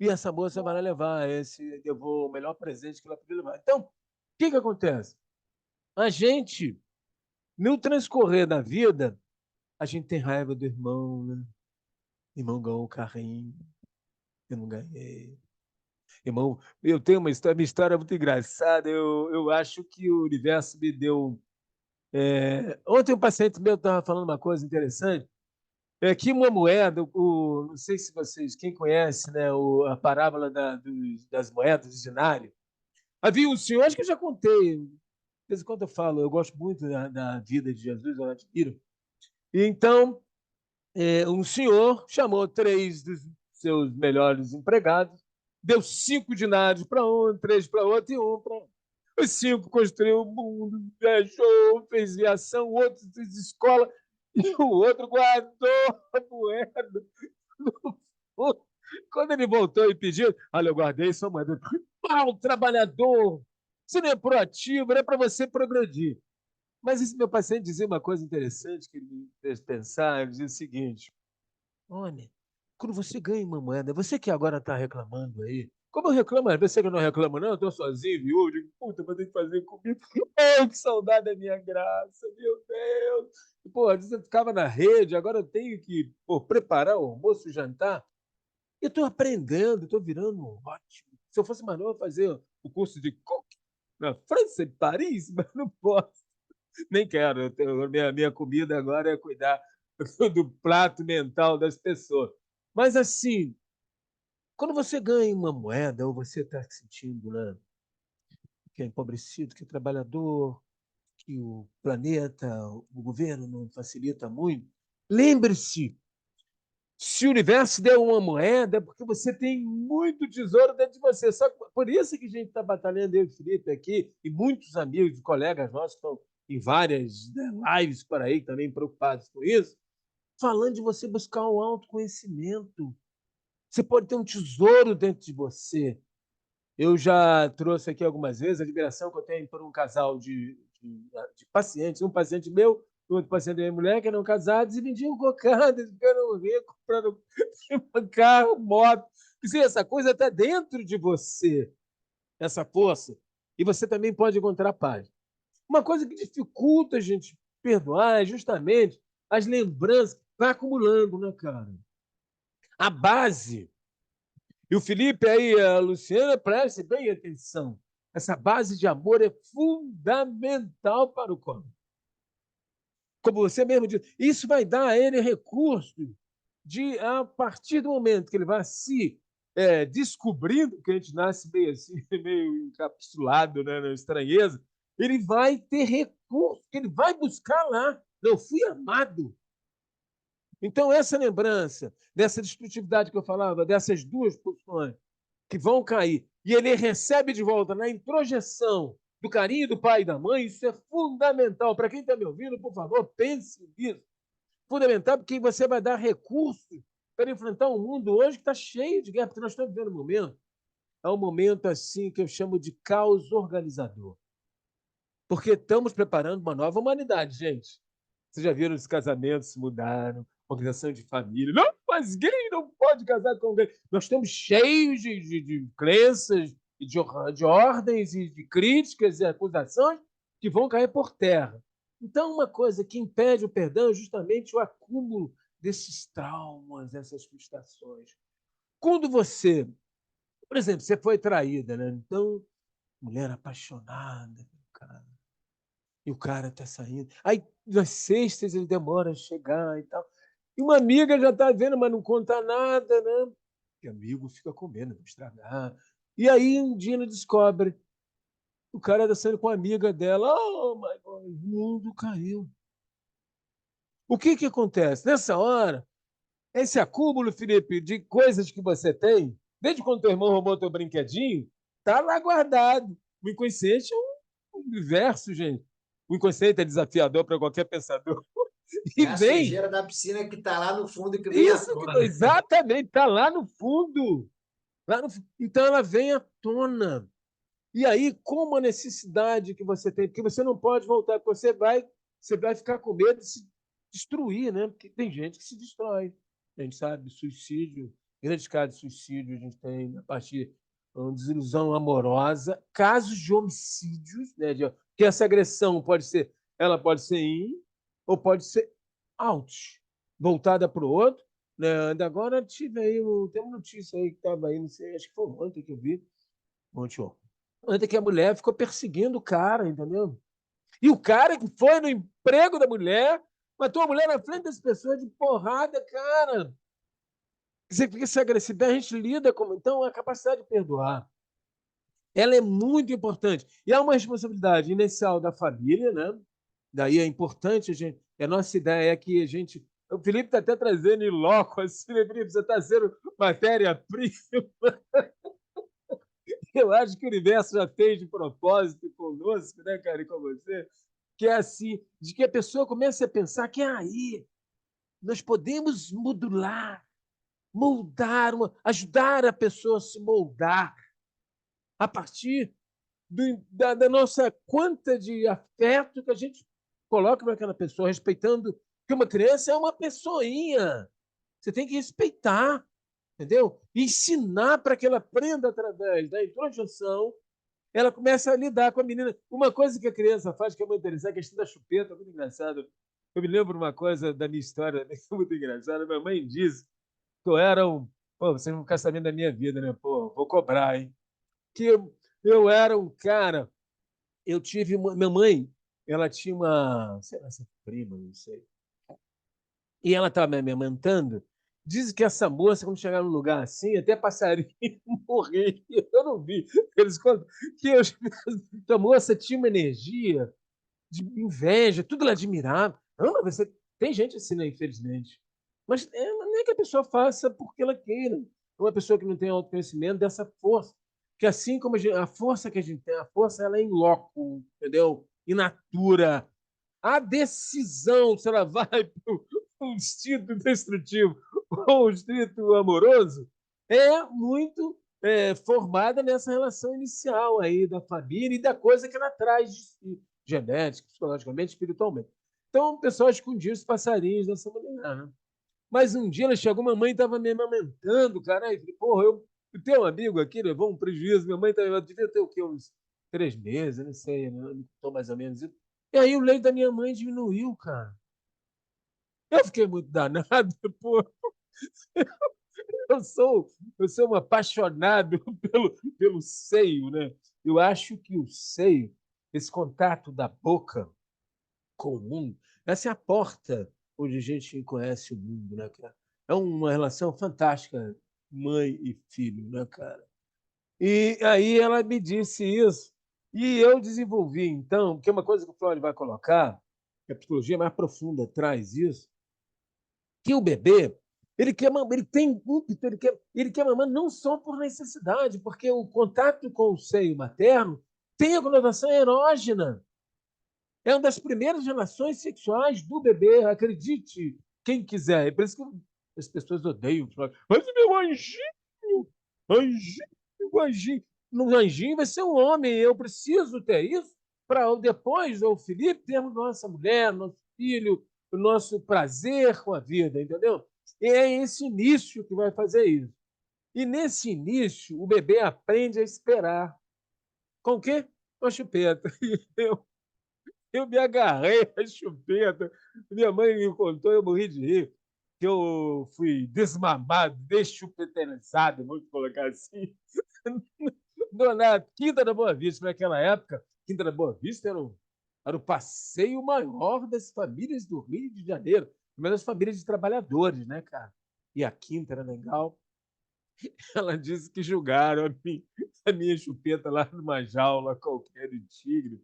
E essa moça vai lá levar levou o melhor presente que ela podia levar. Então, o que acontece? A gente, no transcorrer da vida, a gente tem raiva do irmão, né? Irmão ganhou um carrinho, eu não ganhei. Irmão, eu tenho minha história é muito engraçada. Eu acho que o universo me deu. Ontem um paciente meu estava falando uma coisa interessante. É que uma moeda, não sei se vocês, quem conhece, né, a parábola das moedas de dinário. Havia um senhor, acho que eu já contei, de vez em quando eu falo, eu gosto muito da vida de Jesus, eu admiro. E então, um senhor chamou 3 dos seus melhores empregados, deu 5 dinários para um, 3 para outro e um para. Os 5 construiu o mundo, viajou, fez viação, o outro fez escola, e o outro guardou a moeda no fundo. Quando ele voltou e pediu, olha, eu guardei sua moeda. Pau, trabalhador! Você não é proativo, não é para você progredir. Mas esse meu paciente dizia uma coisa interessante que ele me fez pensar. Ele dizia o seguinte: olha, quando você ganha uma moeda, você que agora está reclamando aí, como eu reclamo, você que eu não reclamo, não, eu estou sozinho, viúvo, digo, puta, vou ter que fazer comida. Oh, que saudade da minha graça, meu Deus. Pô, antes eu ficava na rede, agora eu tenho que preparar o almoço, o jantar. Eu estou aprendendo, estou virando ótimo. Se eu fosse mais novo, eu fazer o curso de cook na França, em Paris, mas não posso. Nem quero. Minha comida agora é cuidar do prato mental das pessoas. Mas, assim, quando você ganha uma moeda, ou você está se sentindo, né, que é empobrecido, que é trabalhador, que o planeta, o governo não facilita muito, lembre-se, se o universo deu uma moeda, é porque você tem muito tesouro dentro de você. Só que por isso que a gente está batalhando, eu e o Felipe aqui, e muitos amigos e colegas nossos que estão em várias, né, lives por aí, também preocupados com isso, falando de você buscar um autoconhecimento. Você pode ter um tesouro dentro de você. Eu já trouxe aqui algumas vezes a admiração que eu tenho por um casal de pacientes, um paciente meu, outro paciente da minha mulher, que eram casados e vendiam cocada, ficando rico, comprando carro, moto. Dizer, essa coisa está dentro de você, essa força, e você também pode encontrar paz. Uma coisa que dificulta a gente perdoar é justamente as lembranças, vai acumulando, né, cara? A base. E o Felipe aí, a Luciana, preste bem atenção. Essa base de amor é fundamental para o corpo. Como você mesmo disse, isso vai dar a ele recurso de, a partir do momento que ele vai se descobrindo, que a gente nasce meio assim, meio encapsulado, né, na estranheza, ele vai ter recurso, que ele vai buscar lá. Eu fui amado. Então, essa lembrança dessa destrutividade que eu falava, dessas duas posições que vão cair, e ele recebe de volta na introjeção do carinho do pai e da mãe, isso é fundamental. Para quem está me ouvindo, por favor, pense nisso. Fundamental, porque você vai dar recursos para enfrentar um mundo hoje que está cheio de guerra, porque nós estamos vivendo um momento, é um momento assim que eu chamo de caos organizador. Porque estamos preparando uma nova humanidade, gente. Vocês já viram os casamentos se mudaram, organização de família. Não, mas gay não pode casar com gay. Nós estamos cheios de crenças, de ordens e de críticas e acusações que vão cair por terra. Então, uma coisa que impede o perdão é justamente o acúmulo desses traumas, essas frustrações. Quando você, por exemplo, você foi traída, né? Então, mulher apaixonada, cara, e o cara tá saindo. Aí, nas sextas, ele demora a chegar e tal. E uma amiga já tá vendo, mas não conta nada, né? E amigo fica com medo, não estragar. E aí, um dia, ele descobre. O cara tá saindo com a amiga dela. Oh, my God, o mundo caiu. O que que acontece? Nessa hora, esse acúmulo, Felipe, de coisas que você tem, desde quando teu irmão roubou teu brinquedinho, tá lá guardado. O inconsciente é um universo, gente. O inconsciente é desafiador para qualquer pensador. E É a vem, sujeira da piscina que está lá no fundo e que vem à isso que tona. exatamente está lá no fundo. Então ela vem à tona. E aí, como a necessidade que você tem, porque você não pode voltar, porque você vai ficar com medo de se destruir, né? Porque tem gente que se destrói. A gente sabe, suicídio, grandes casos de suicídio a gente tem a partir de uma desilusão amorosa, casos de homicídios, né? Que essa agressão pode ser, ela pode ser in ou pode ser out, voltada para o outro. Né? Ainda agora tive aí, tem uma notícia aí que estava aí, não sei, acho que foi ontem que eu vi, ontem, ontem que a mulher ficou perseguindo o cara, entendeu? E o cara que foi no emprego da mulher, matou a mulher na frente das pessoas de porrada, cara. Você fica se agressivo, a gente lida como. Então, a capacidade de perdoar, ela é muito importante. E há uma responsabilidade inicial da família, né? Daí é importante a gente. A nossa ideia é que a gente. O Felipe está até trazendo em loco, assim, né, Felipe? Você está sendo matéria-prima. Eu acho que o universo já fez de propósito conosco, né, cara, e com você, que é assim, de que a pessoa comece a pensar que aí nós podemos modular, moldar, ajudar a pessoa a se moldar a partir da nossa conta de afeto que a gente coloca naquela pessoa, respeitando que uma criança é uma pessoinha. Você tem que respeitar, entendeu? E ensinar para que ela aprenda através da introjeção. Ela começa a lidar com a menina. Uma coisa que a criança faz que é muito interessante, a questão da chupeta, é muito engraçado. Eu me lembro uma coisa da minha história, que é muito engraçada. Minha mãe disse que eu era um. Pô, vocês não ficam sabendo da minha vida, né? Pô, vou cobrar, hein? Que eu era um cara. Eu tive. Minha mãe, ela tinha uma. Sei lá, essa prima, não sei. E ela estava me amamentando. Diz que essa moça, quando chegar num lugar assim, até passarinho morrer. Eu não vi. Eles contam que, que a moça tinha uma energia de inveja, tudo ela admirava. Não, mas você, tem gente assim, né, infelizmente. Mas não é que a pessoa faça porque ela queira. Uma pessoa que não tem autoconhecimento dessa força. Que assim como a força que a gente tem, a força ela é em loco, entendeu? In natura. A decisão se ela vai para um instinto destrutivo ou um instinto amoroso é muito formada nessa relação inicial aí da família e da coisa que ela traz de si, genética, psicologicamente, espiritualmente. Então, o pessoal escondia os passarinhos dessa maneira. Né? Mas um dia ela chegou, mamãe estava me amamentando, cara. Aí, porra, eu tenho um amigo aqui, levou um prejuízo. Minha mãe devia ter o quê? Uns 3 meses, não sei, não estou mais ou menos isso. E aí o leite da minha mãe diminuiu, cara. Eu fiquei muito danado, pô. Eu sou, eu sou um apaixonado pelo seio, né? Eu acho que o seio, esse contato da boca com o mundo, essa é a porta onde a gente conhece o mundo, né, cara? É uma relação fantástica, mãe e filho, né, cara? E aí ela me disse isso. E eu desenvolvi, então, porque é uma coisa que o Freud vai colocar, que a psicologia mais profunda traz isso, que o bebê ele tem ímpeto, ele quer mamar não só por necessidade, porque o contato com o seio materno tem a conotação erógena. É uma das primeiras relações sexuais do bebê, acredite, quem quiser. É por isso que as pessoas odeiam. Mas o meu anjinho, anjinho, anjinho. No anjinho vai ser um homem. Eu preciso ter isso para depois, o Felipe, termos nossa mulher, nosso filho, o nosso prazer com a vida, entendeu? E é esse início que vai fazer isso. E nesse início, o bebê aprende a esperar. Com o quê? Com a chupeta. Eu me agarrei à chupeta. Minha mãe me contou, eu morri de rir, que eu fui desmamado, deschupeterizado, vamos colocar assim, na Quinta da Boa Vista. Naquela época, Quinta da Boa Vista era o passeio maior das famílias do Rio de Janeiro, mas das famílias de trabalhadores, né, cara? E a Quinta era legal. Ela disse que julgaram a minha chupeta lá numa jaula qualquer de tigre.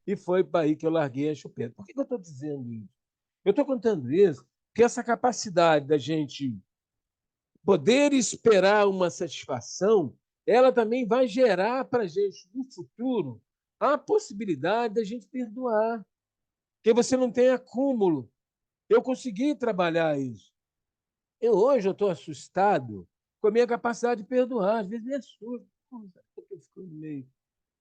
E foi para aí que eu larguei a chupeta. Por que eu estou dizendo isso? Eu estou contando isso porque essa capacidade da gente poder esperar uma satisfação, ela também vai gerar para a gente, no futuro, a possibilidade da gente perdoar. Porque você não tem acúmulo. Eu consegui trabalhar isso. Hoje eu estou assustado com a minha capacidade de perdoar. Às vezes me assusta. Eu estou ficando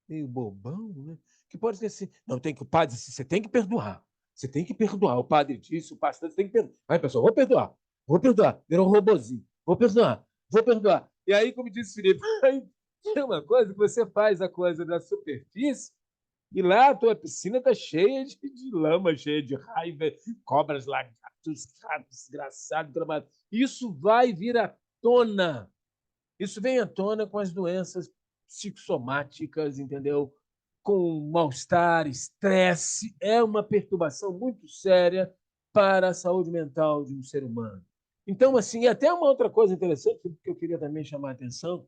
meio bobão, né? Que pode ser assim. Não, tem que o padre disse, você tem que perdoar. Você tem que perdoar. O padre disse, o pastor você tem que perdoar. Vai, pessoal, vou perdoar. Vou perdoar. Virou um robozinho. Vou perdoar. Vou perdoar. E aí, como disse o Felipe, aí tem uma coisa que você faz a coisa da superfície e lá a tua piscina está cheia de lama, cheia de raiva, cobras, lagartos, ratos, desgraçado, dramático. Isso vai vir à tona. Isso vem à tona com as doenças psicossomáticas, entendeu? Com mal-estar, estresse. É uma perturbação muito séria para a saúde mental de um ser humano. Então, assim, e até uma outra coisa interessante que eu queria também chamar a atenção,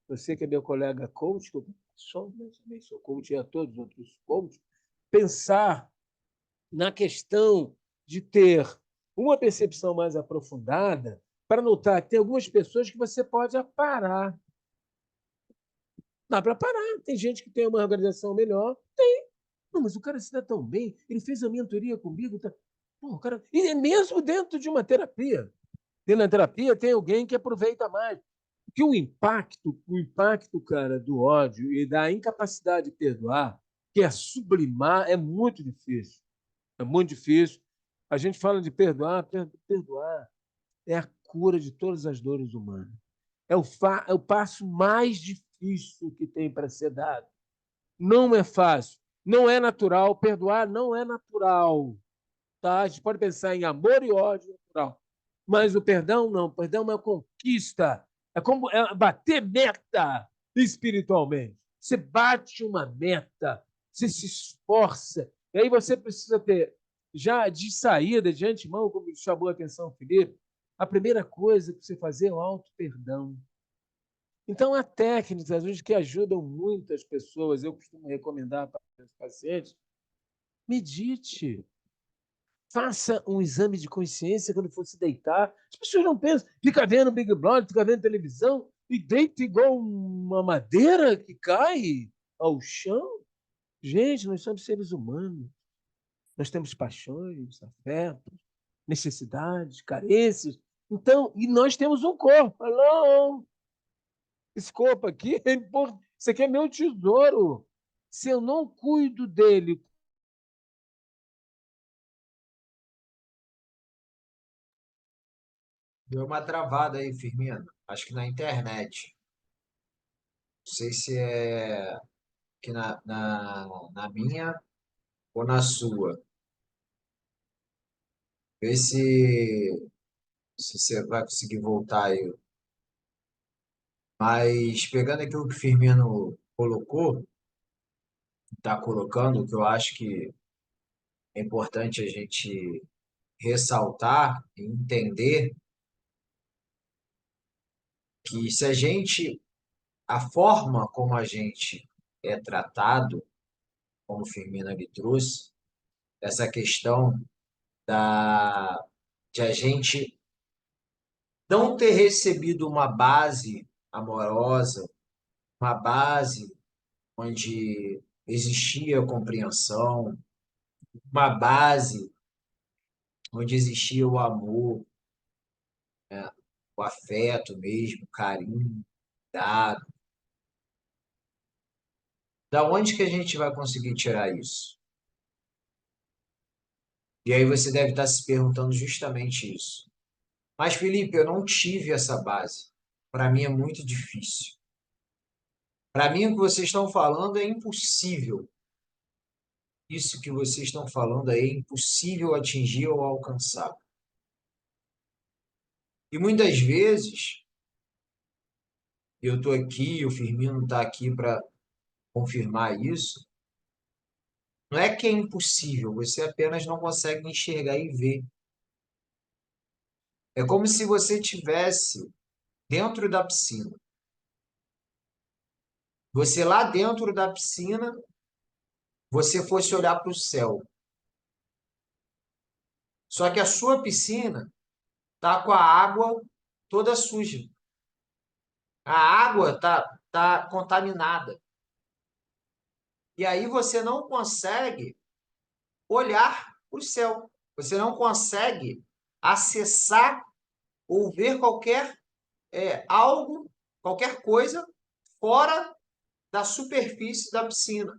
você que é meu colega coach, que eu sou, também sou coach, e a todos os outros coaches, pensar na questão de ter uma percepção mais aprofundada para notar que tem algumas pessoas que você pode parar. Dá para parar. Tem gente que tem uma organização melhor. Tem. Não, mas o cara se dá tão bem. Ele fez a mentoria comigo. Tá... Pô, o cara... E é mesmo dentro de uma terapia. Dentro da terapia tem alguém que aproveita mais. Porque o impacto, cara, do ódio e da incapacidade de perdoar, que é sublimar, é muito difícil. É muito difícil. A gente fala de perdoar é a cura de todas as dores humanas. É o passo mais difícil que tem para ser dado. Não é fácil, não é natural. Perdoar não é natural. Tá? A gente pode pensar em amor e ódio natural. Mas o perdão não. O perdão é uma conquista. É como bater meta espiritualmente. Você bate uma meta, você se esforça. E aí você precisa ter, já de saída, de antemão, como chamou a atenção o Felipe, a primeira coisa que você fazer é o auto-perdão. Então, há técnicas, às vezes, que ajudam muito as pessoas. Eu costumo recomendar para os pacientes: medite, faça um exame de consciência quando for se deitar. As pessoas não pensam, fica vendo Big Brother, fica vendo televisão e deita igual uma madeira que cai ao chão. Gente, nós somos seres humanos. Nós temos paixões, afetos, necessidades, carências. Então, e nós temos um corpo. Alô? Esse corpo aqui é importante. Isso aqui é meu tesouro. Se eu não cuido dele. Deu uma travada aí, Firmino. Acho que na internet. Não sei se é aqui na minha ou na sua. Vê se você vai conseguir voltar aí. Mas pegando aqui o que o Firmino colocou, está colocando, que eu acho que é importante a gente ressaltar e entender que se a gente, a forma como a gente é tratado como o Firmino ali trouxe, essa questão da, de a gente não ter recebido uma base amorosa, uma base onde existia compreensão, uma base onde existia o amor, né? O afeto mesmo, o carinho, dado. Da onde que a gente vai conseguir tirar isso? E aí você deve estar se perguntando justamente isso. Mas, Felipe, eu não tive essa base. Para mim é muito difícil. Para mim, o que vocês estão falando é impossível. Isso que vocês estão falando aí é impossível atingir ou alcançar. E muitas vezes, eu estou aqui, o Firmino está aqui para confirmar isso, não é que é impossível, você apenas não consegue enxergar e ver. É como se você tivesse dentro da piscina. Você lá dentro da piscina, você fosse olhar para o céu. Só que a sua piscina tá com a água toda suja. A água tá contaminada. E aí você não consegue olhar para o céu. Você não consegue acessar ou ver qualquer algo, qualquer coisa fora da superfície da piscina.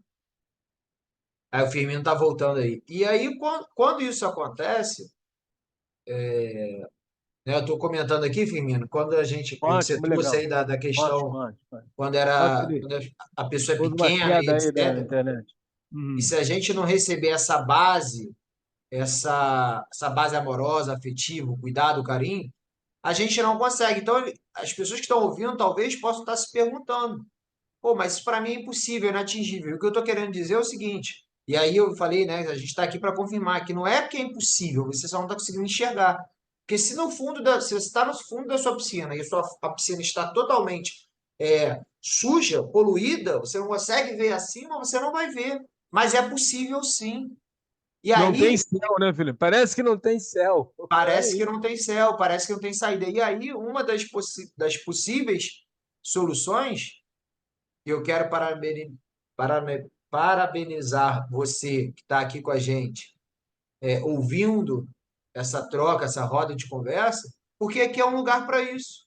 Aí o Firmino tá voltando aí. E aí, quando isso acontece, né, eu estou comentando aqui, Firmino, quando você Ótimo, trouxe legal. aí da Ótimo, questão ótimo. Ótimo. quando Felipe, a pessoa é houve uma pequena e queda aí da etc. internet. E Uhum. se a gente não receber essa base, essa base amorosa, afetiva, o cuidado, o carinho, a gente não consegue. Então, as pessoas que estão ouvindo talvez possam estar se perguntando: pô, mas isso para mim é impossível, é inatingível. O que eu estou querendo dizer é o seguinte, e aí eu falei, né, a gente está aqui para confirmar que não é que é impossível, você só não está conseguindo enxergar. Porque se no fundo se você está no fundo da sua piscina e a piscina está totalmente suja, poluída, você não consegue ver acima, você não vai ver. Mas é possível sim. E Não tem aí céu, né, Felipe? Parece que não tem céu. É parece que isso. não tem céu, parece que não tem saída. E aí uma das possíveis soluções, eu quero parabenizar você que está aqui com a gente, ouvindo essa troca, essa roda de conversa, porque aqui é um lugar para isso.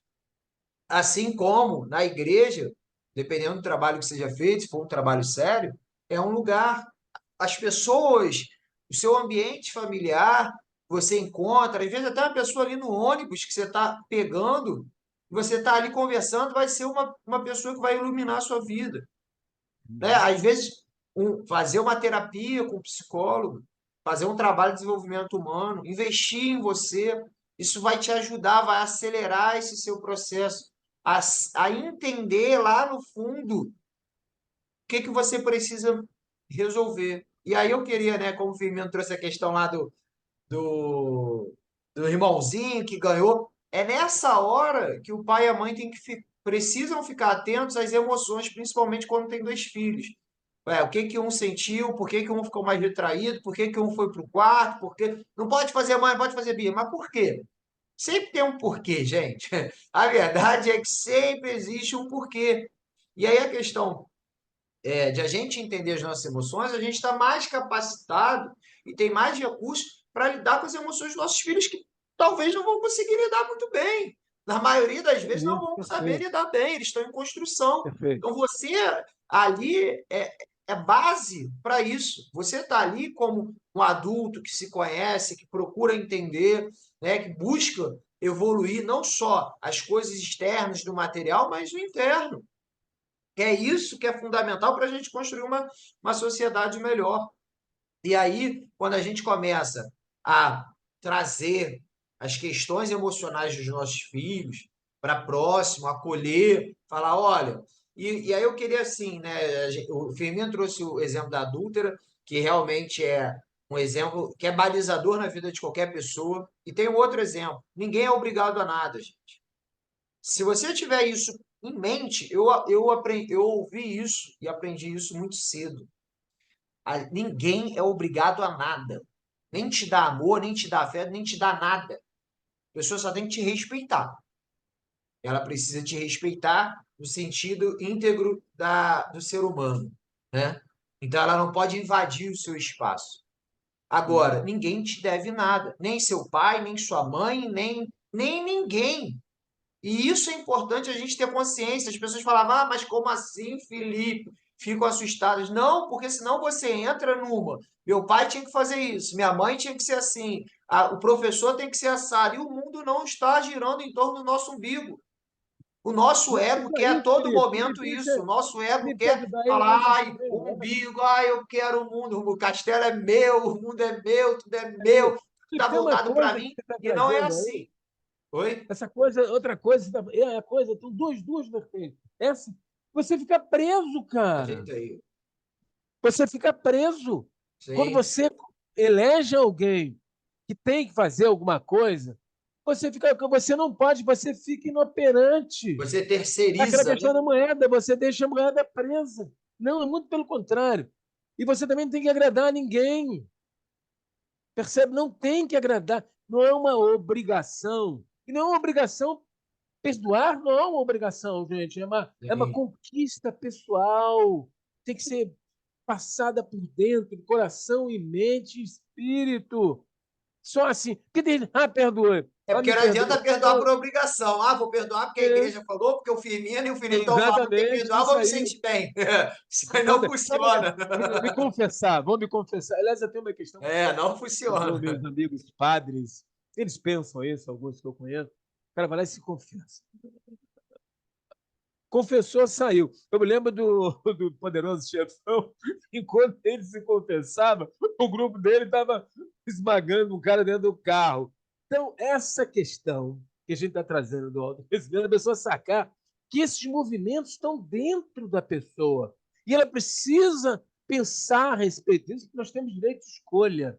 Assim como na igreja, dependendo do trabalho que seja feito, se for um trabalho sério, é um lugar. As pessoas, o seu ambiente familiar, você encontra, às vezes até uma pessoa ali no ônibus que você está pegando, você está ali conversando, vai ser uma pessoa que vai iluminar a sua vida, né? Uhum. Às vezes, fazer uma terapia com um psicólogo, fazer um trabalho de desenvolvimento humano, investir em você, isso vai te ajudar, vai acelerar esse seu processo, a, a entender lá no fundo o que que você precisa resolver. E aí eu queria, né, como o Firmino trouxe a questão lá do, do irmãozinho que ganhou, é nessa hora que o pai e a mãe precisam ficar atentos às emoções, principalmente quando tem dois filhos. O que que um sentiu, por que que um ficou mais retraído, por que que um foi para o quarto, por que... Não pode fazer mãe, não pode fazer Bia, mas por quê? Sempre tem um porquê, gente. A verdade é que sempre existe um porquê. E aí a questão de a gente entender as nossas emoções, a gente está mais capacitado e tem mais recursos para lidar com as emoções dos nossos filhos que talvez não vão conseguir lidar muito bem. Na maioria das vezes não Entendi. vão saber Perfeito, lidar bem, eles estão em construção. perfeito. Então você ali é base para isso. Você está ali como um adulto que se conhece, que procura entender, né, que busca evoluir não só as coisas externas do material, mas o interno. Que é isso que é fundamental para a gente construir uma sociedade melhor. E aí, quando a gente começa a trazer as questões emocionais dos nossos filhos para próximo, acolher, falar, olha, e aí eu queria assim, né? O Firmino trouxe o exemplo da adúltera, que realmente é um exemplo que é balizador na vida de qualquer pessoa. E tem um outro exemplo: ninguém é obrigado a nada, gente. Se você tiver isso em mente, eu ouvi isso e aprendi isso muito cedo. Ninguém é obrigado a nada. Nem te dá amor, nem te dá afeto, nem te dá nada. A pessoa só tem que te respeitar. Ela precisa te respeitar no sentido íntegro do ser humano, né? Então ela não pode invadir o seu espaço. Agora, ninguém te deve nada, nem seu pai, nem sua mãe, nem ninguém. E isso é importante a gente ter consciência. As pessoas falavam, mas como assim, Felipe? Ficam assustadas. Não, porque senão você entra numa. Meu pai tinha que fazer isso, minha mãe tinha que ser assim, o professor tem que ser assado. E o mundo não está girando em torno do nosso umbigo. O nosso Não é ego só quer a isso, todo Felipe. momento isso. O nosso ego Felipe, quer ajudar ele falar, mais ai, extremo. o umbigo, ai, eu quero o mundo, o castelo é meu, o mundo é meu, tudo é meu, Aí, tudo e está tem uma voltado para coisa mim, que você está e não é trazendo aí, assim. Oi? essa coisa, outra coisa, é a coisa, tem duas vertentes. Essa, você fica preso, cara. Ajeita aí. Você fica preso. Quando Sim. você elege alguém que tem que fazer alguma coisa, você não pode, você fica inoperante. Você É aquela terceiriza, né? questão da moeda, você deixa a moeda presa. Não, é muito pelo contrário. E você também não tem que agradar a ninguém. Percebe? Não tem que agradar. Não é uma obrigação. E não é uma obrigação. Perdoar não é uma obrigação, gente. É uma Sim. conquista pessoal. Tem que ser passada por dentro, coração e mente e espírito. Só assim. Porque tem, perdoa. É porque Me não perdoa. adianta perdoar por Não, obrigação. Ah, vou perdoar porque a é, igreja falou, porque o Firmino e o Filipão falaram que tem que exatamente perdoar, isso vou me aí. sentir bem. Isso aí não Exatamente. funciona. Me confessar, vou me confessar. Aliás, eu tenho uma questão com É, não meus funciona. amigos padres. Eles pensam isso, alguns que eu conheço. O cara vai lá e se confessa. Confessou, saiu. Eu me lembro do Poderoso Chefão, enquanto ele se confessava, o grupo dele estava esmagando um cara dentro do carro. Então, essa questão que a gente está trazendo do autoconhecimento, a pessoa sacar que esses movimentos estão dentro da pessoa. E ela precisa pensar a respeito disso, porque nós temos direito de escolha.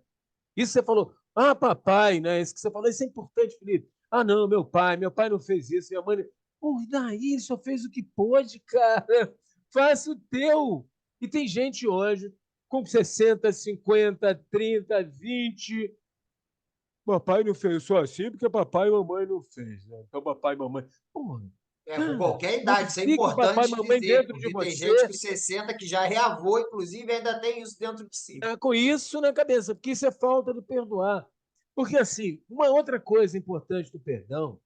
Isso você falou, papai, né? Isso que você falou, isso é importante, Felipe. Não, meu pai não fez isso, minha mãe. Pô, e daí? Ele só fez o que pôde, cara. Faça o teu. E tem gente hoje com 60, 50, 30, 20. Papai não fez só assim porque papai e mamãe não fez, né? Então papai e mamãe. Pô, É, com cara, qualquer idade, isso é modifique papai e importante mamãe dizer, dentro de porque tem você. gente com 60 que já reavô, inclusive, ainda tem isso dentro de si. Com isso na cabeça, porque isso é falta do perdoar. Porque, assim, uma outra coisa importante do perdão,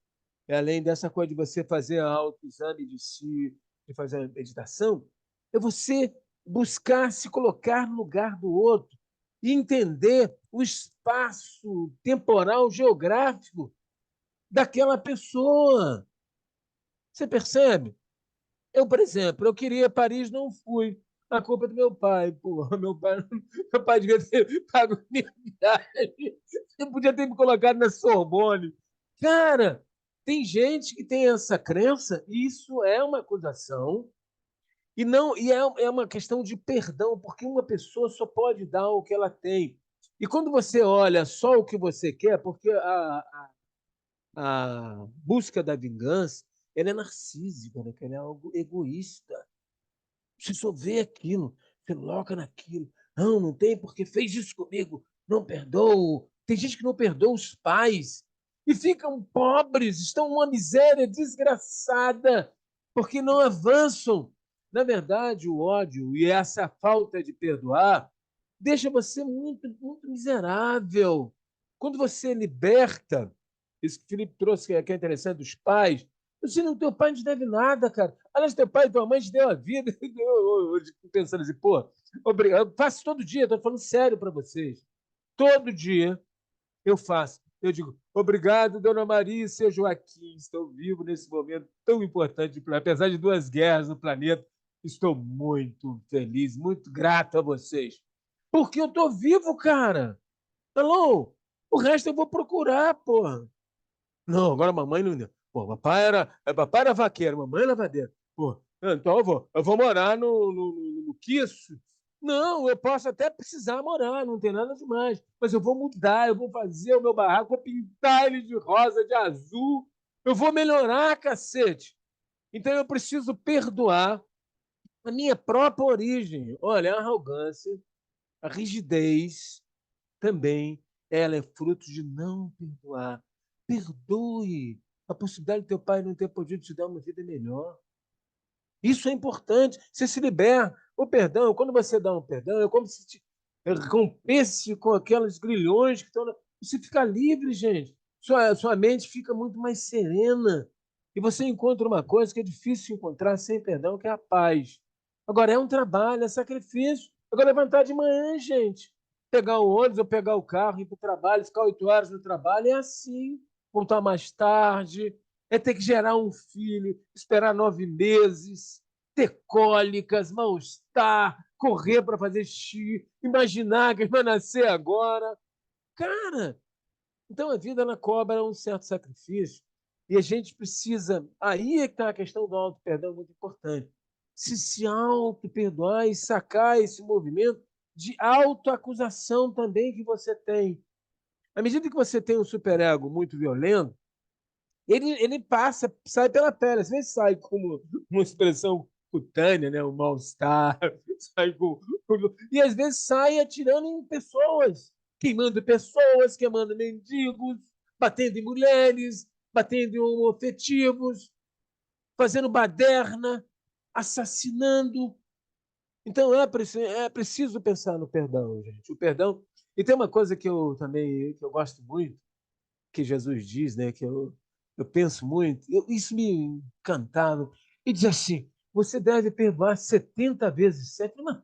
além dessa coisa de você fazer autoexame de si, de fazer a meditação, é você buscar se colocar no lugar do outro e entender o espaço temporal, geográfico daquela pessoa. Você percebe? Eu, por exemplo, eu queria Paris, não fui. A culpa é do meu pai, porra. Meu pai devia ter pago minha viagem. Eu podia ter me colocado na Sorbonne. Cara, tem gente que tem essa crença, e isso é uma acusação, e é uma questão de perdão, porque uma pessoa só pode dar o que ela tem. E quando você olha só o que você quer, porque a busca da vingança ela é narcísica, né? Ela é algo egoísta. Você só vê aquilo, você loca naquilo. Não, não tem porque fez isso comigo. Não perdoa. Tem gente que não perdoa os pais e ficam pobres, estão numa miséria desgraçada porque não avançam. Na verdade, o ódio e essa falta de perdoar deixa você muito, muito miserável. Quando você liberta, isso que o Felipe trouxe, que é interessante, dos pais, você não, teu pai não te deve nada, cara. Aliás, teu pai e tua mãe te deu a vida. Eu pensando assim, pô, obrigado. Eu faço todo dia, estou falando sério para vocês. Todo dia eu faço. Eu digo, obrigado, dona Maria e seu Joaquim. Estou vivo nesse momento tão importante. Apesar de 2 guerras no planeta, estou muito feliz, muito grato a vocês. Porque eu estou vivo, cara. Alô? O resto eu vou procurar, porra. Não, agora a mamãe não deu. Pô, papai era vaqueiro, mamãe é lavadeira. Pô, então eu vou morar no Quisso. Não, eu posso até precisar morar, não tem nada demais. Mas eu vou mudar, eu vou fazer o meu barraco, vou pintar ele de rosa, de azul. Eu vou melhorar, cacete. Então eu preciso perdoar a minha própria origem. Olha, a arrogância A rigidez também ela é fruto de não perdoar. Perdoe a possibilidade de teu pai não ter podido te dar uma vida melhor. Isso é importante. Você se liberta. O perdão, quando você dá um perdão, é como se te rompesse com aqueles grilhões que estão. Você fica livre, gente. Sua mente fica muito mais serena. E você encontra uma coisa que é difícil encontrar sem perdão, que é a paz. Agora, é um trabalho, é sacrifício. Agora, levantar de manhã, gente. Pegar o ônibus ou pegar o carro, ir para o trabalho, ficar 8 horas no trabalho, é assim. Voltar mais tarde, é ter que gerar um filho, esperar 9 meses, ter cólicas, mal-estar, correr para fazer xixi, imaginar que ele vai nascer agora. Cara, então a vida ela cobra um certo sacrifício e a gente precisa. Aí é que está a questão do auto-perdão, muito importante. Se auto-perdoar e sacar esse movimento de autoacusação também que você tem. À medida que você tem um superego muito violento, ele passa, sai pela pele. Às vezes sai como uma expressão cutânea, né? Um mal-estar, sai e às vezes sai atirando em pessoas, queimando pessoas, queimando mendigos, batendo em mulheres, batendo em homoafetivos, fazendo baderna, assassinando. Então é preciso pensar no perdão, gente. O perdão. E tem uma coisa que eu também que eu gosto muito, que Jesus diz, né, que eu penso muito, isso me encantava. E diz assim: você deve perdoar 70 vezes 7. Mas,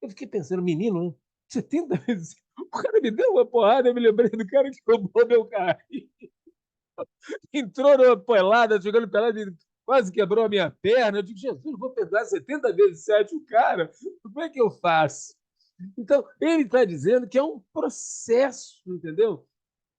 eu fiquei pensando, menino, né? 70 vezes. O cara me deu uma porrada, eu me lembrei do cara que roubou meu carro. Entrou numa pelada, jogando pelada, e quase quebrou a minha perna. Eu digo, Jesus, vou perdoar 70 vezes 7 o cara? Como é que eu faço? Então, ele está dizendo que é um processo, entendeu?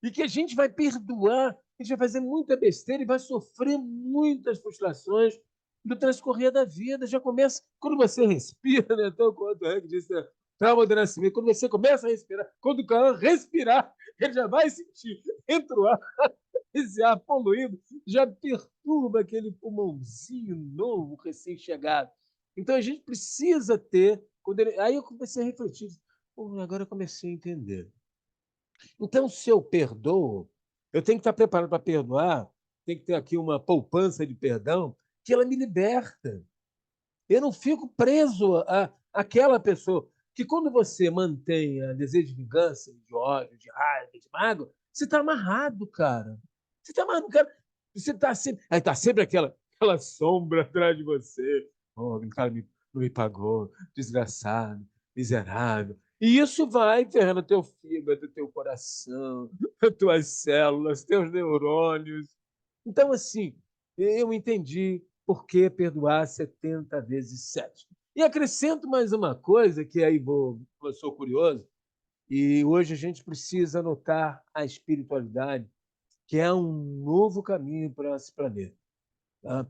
E que a gente vai perdoar, a gente vai fazer muita besteira e vai sofrer muitas frustrações no transcorrer da vida. Já começa, quando você respira, né? Então, quando o Hank disse, né, trauma do nascimento, quando você começa a respirar, quando o cara respirar, ele já vai sentir, entra o ar, esse ar poluído, já perturba aquele pulmãozinho novo, recém-chegado. Então, a gente precisa ter. Aí eu comecei a refletir, agora eu comecei a entender. Então, se eu perdoo, eu tenho que estar preparado para perdoar, tem que ter aqui uma poupança de perdão, que ela me liberta. Eu não fico preso àquela pessoa. Que quando você mantém a desejo de vingança, de ódio, de raiva, de mágoa, você está amarrado, cara. Você está amarrado, cara. Você está sempre. Aí está sempre aquela sombra atrás de você. Oh, o cara não me pagou, desgraçado, miserável. E isso vai ferrando teu fígado, teu coração, tuas células, teus neurônios. Então, assim, eu entendi por que perdoar 70 vezes 7. E acrescento mais uma coisa, que aí eu sou curioso, e hoje a gente precisa notar a espiritualidade, que é um novo caminho para esse planeta. Tá?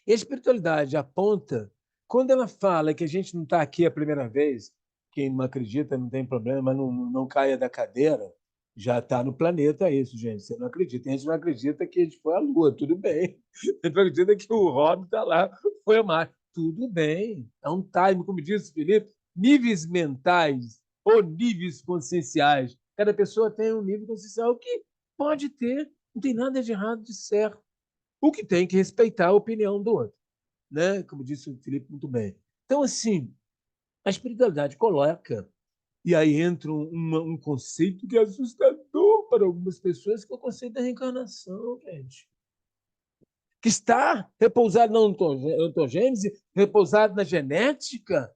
E a espiritualidade aponta, quando ela fala que a gente não está aqui a primeira vez, quem não acredita não tem problema, não caia da cadeira, já está no planeta isso, gente. Você não acredita. A gente não acredita que a gente foi à Lua, tudo bem. A gente não acredita que o Rob está lá, foi a Marte. Tudo bem. É um time, como disse o Felipe, níveis mentais ou níveis conscienciais. Cada pessoa tem um nível consciencial que pode ter, não tem nada de errado, de certo. O que tem que respeitar a opinião do outro, né? Como disse o Felipe muito bem. Então, assim, a espiritualidade coloca, e aí entra um conceito que é assustador para algumas pessoas, que é o conceito da reencarnação, gente. Que está repousado na ontogênese, repousado na genética,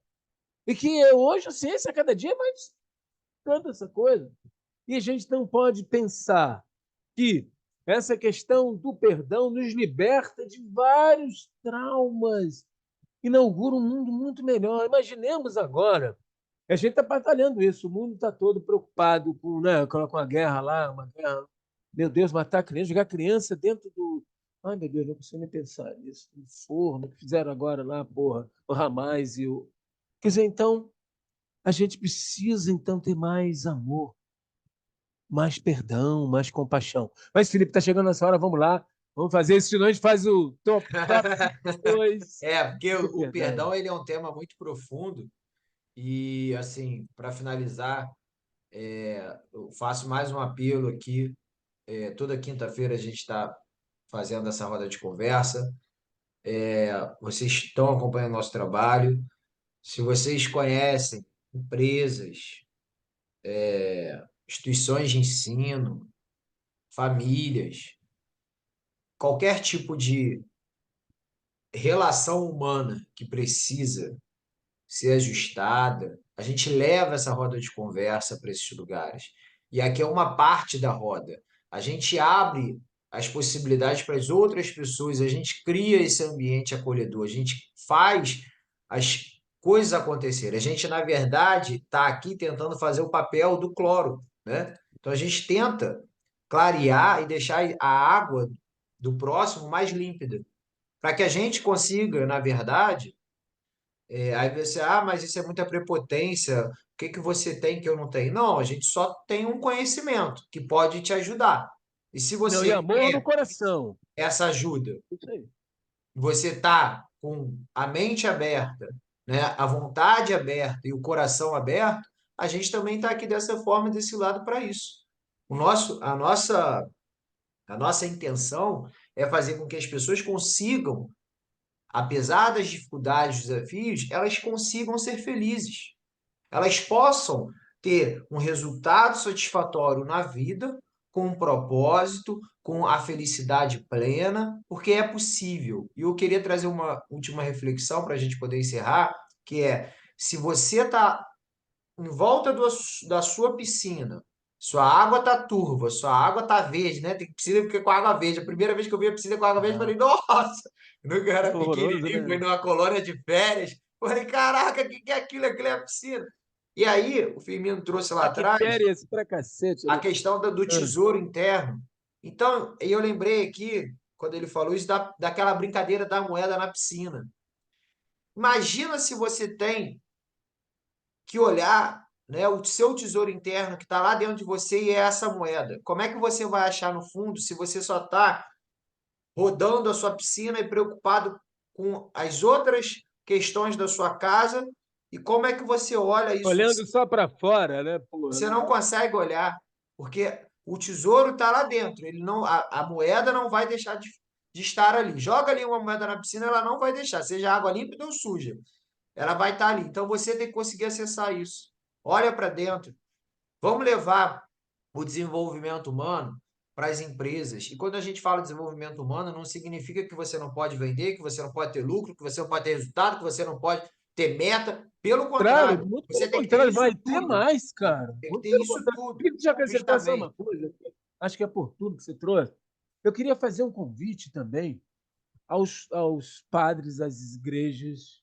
e que hoje a ciência cada dia mais canta essa coisa. E a gente não pode pensar que essa questão do perdão nos liberta de vários traumas, inaugura um mundo muito melhor. Imaginemos agora, a gente está batalhando isso, o mundo está todo preocupado com, né, com a guerra lá, uma guerra, meu Deus, matar criança, jogar criança dentro do. Ai, meu Deus, não consigo nem pensar nisso. No forno, que fizeram agora lá, porra, o Hamas e o. Quer dizer, então, a gente precisa então ter mais amor, mais perdão, mais compaixão. Mas, Felipe, está chegando essa hora, vamos lá. Vamos fazer isso, senão a gente faz o top 2 Porque do o perdão. perdão ele é um tema muito profundo E, assim, para finalizar, eu faço mais um apelo aqui. Toda quinta-feira a gente está fazendo essa roda de conversa. Vocês estão acompanhando nosso trabalho. Se vocês conhecem empresas, instituições de ensino, famílias, qualquer tipo de relação humana que precisa ser ajustada, a gente leva essa roda de conversa para esses lugares. E aqui é uma parte da roda. A gente abre as possibilidades para as outras pessoas, a gente cria esse ambiente acolhedor, a gente faz as coisas acontecerem. A gente, na verdade, está aqui tentando fazer o papel do cloro, né? Então a gente tenta clarear e deixar a água do próximo mais límpida, para que a gente consiga, na verdade, aí você, mas isso é muita prepotência. O que que você tem que eu não tenho? Não, a gente só tem um conhecimento que pode te ajudar. E se Não, e você amor no quer coração. essa ajuda, Isso aí. você está com a mente aberta, né, a vontade aberta e o coração aberto, a gente também está aqui dessa forma, desse lado para isso. A nossa intenção é fazer com que as pessoas consigam, apesar das dificuldades, dos desafios, elas consigam ser felizes, elas possam ter um resultado satisfatório na vida, com um propósito, com a felicidade plena, porque é possível. E eu queria trazer uma última reflexão para a gente poder encerrar, que é, se você está em volta da sua piscina, sua água tá turva, sua água tá verde, né? Tem piscina porque com água verde. A primeira vez que eu vi a piscina com água verde, eu Ah, falei, nossa! Eu nunca era horroroso, pequenininho, fui né? numa colônia de férias. Falei, caraca, o que que é aquilo? Aquilo é a piscina. E aí, o Firmino trouxe lá Ah, que atrás férias pra cacete a ali. questão do Ah, tesouro interno. Então, eu lembrei aqui, quando ele falou isso, daquela brincadeira da moeda na piscina. Imagina se você tem que olhar, né, o seu tesouro interno que está lá dentro de você e é essa moeda. Como é que você vai achar no fundo se você só está rodando a sua piscina e preocupado com as outras questões da sua casa? E como é que você olha isso? olhando só para fora, né? Porra, Você não não dá. consegue olhar, porque o tesouro está lá dentro. Ele não, a moeda não vai deixar de estar ali. Joga ali uma moeda na piscina, ela não vai deixar, seja água límpida ou suja. Ela vai estar ali. Então você tem que conseguir acessar isso. Olha para dentro. Vamos levar o desenvolvimento humano para as empresas. E quando a gente fala de desenvolvimento humano, não significa que você não pode vender, que você não pode ter lucro, que você não pode ter resultado, que você não pode ter meta. Pelo Contrário, contrário, muito você pelo tem que ter contrário, isso vai ter tudo. mais, cara. Tem que Muito ter pelo isso contrário. Eu tudo, queria te acrescentar só uma justamente. coisa. Acho que é por tudo que você trouxe. Eu queria fazer um convite também aos padres, às igrejas,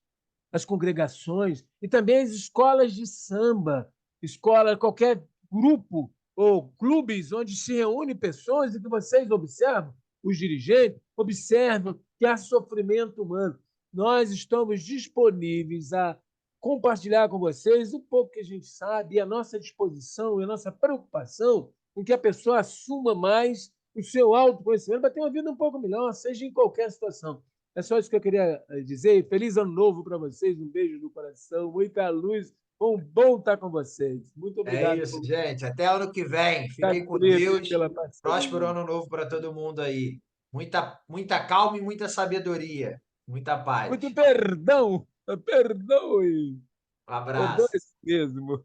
às congregações e também às escolas de samba, escola, qualquer grupo ou clubes onde se reúne pessoas e que vocês observam, os dirigentes, observam que há sofrimento humano. Nós estamos disponíveis a compartilhar com vocês o pouco que a gente sabe e a nossa disposição e a nossa preocupação com que a pessoa assuma mais o seu autoconhecimento para ter uma vida um pouco melhor, seja em qualquer situação. É só isso que eu queria dizer. Feliz ano novo para vocês, um beijo no coração, muita luz. Foi bom estar com vocês. Muito É obrigado isso, por gente. Até ano que vem. estar Fiquem com Felipe Deus. pela Próspero parceria. ano novo para todo mundo aí. Muita, muita calma e muita sabedoria. Muita Muito paz. perdão, perdoe. Um Perdoe abraço. mesmo.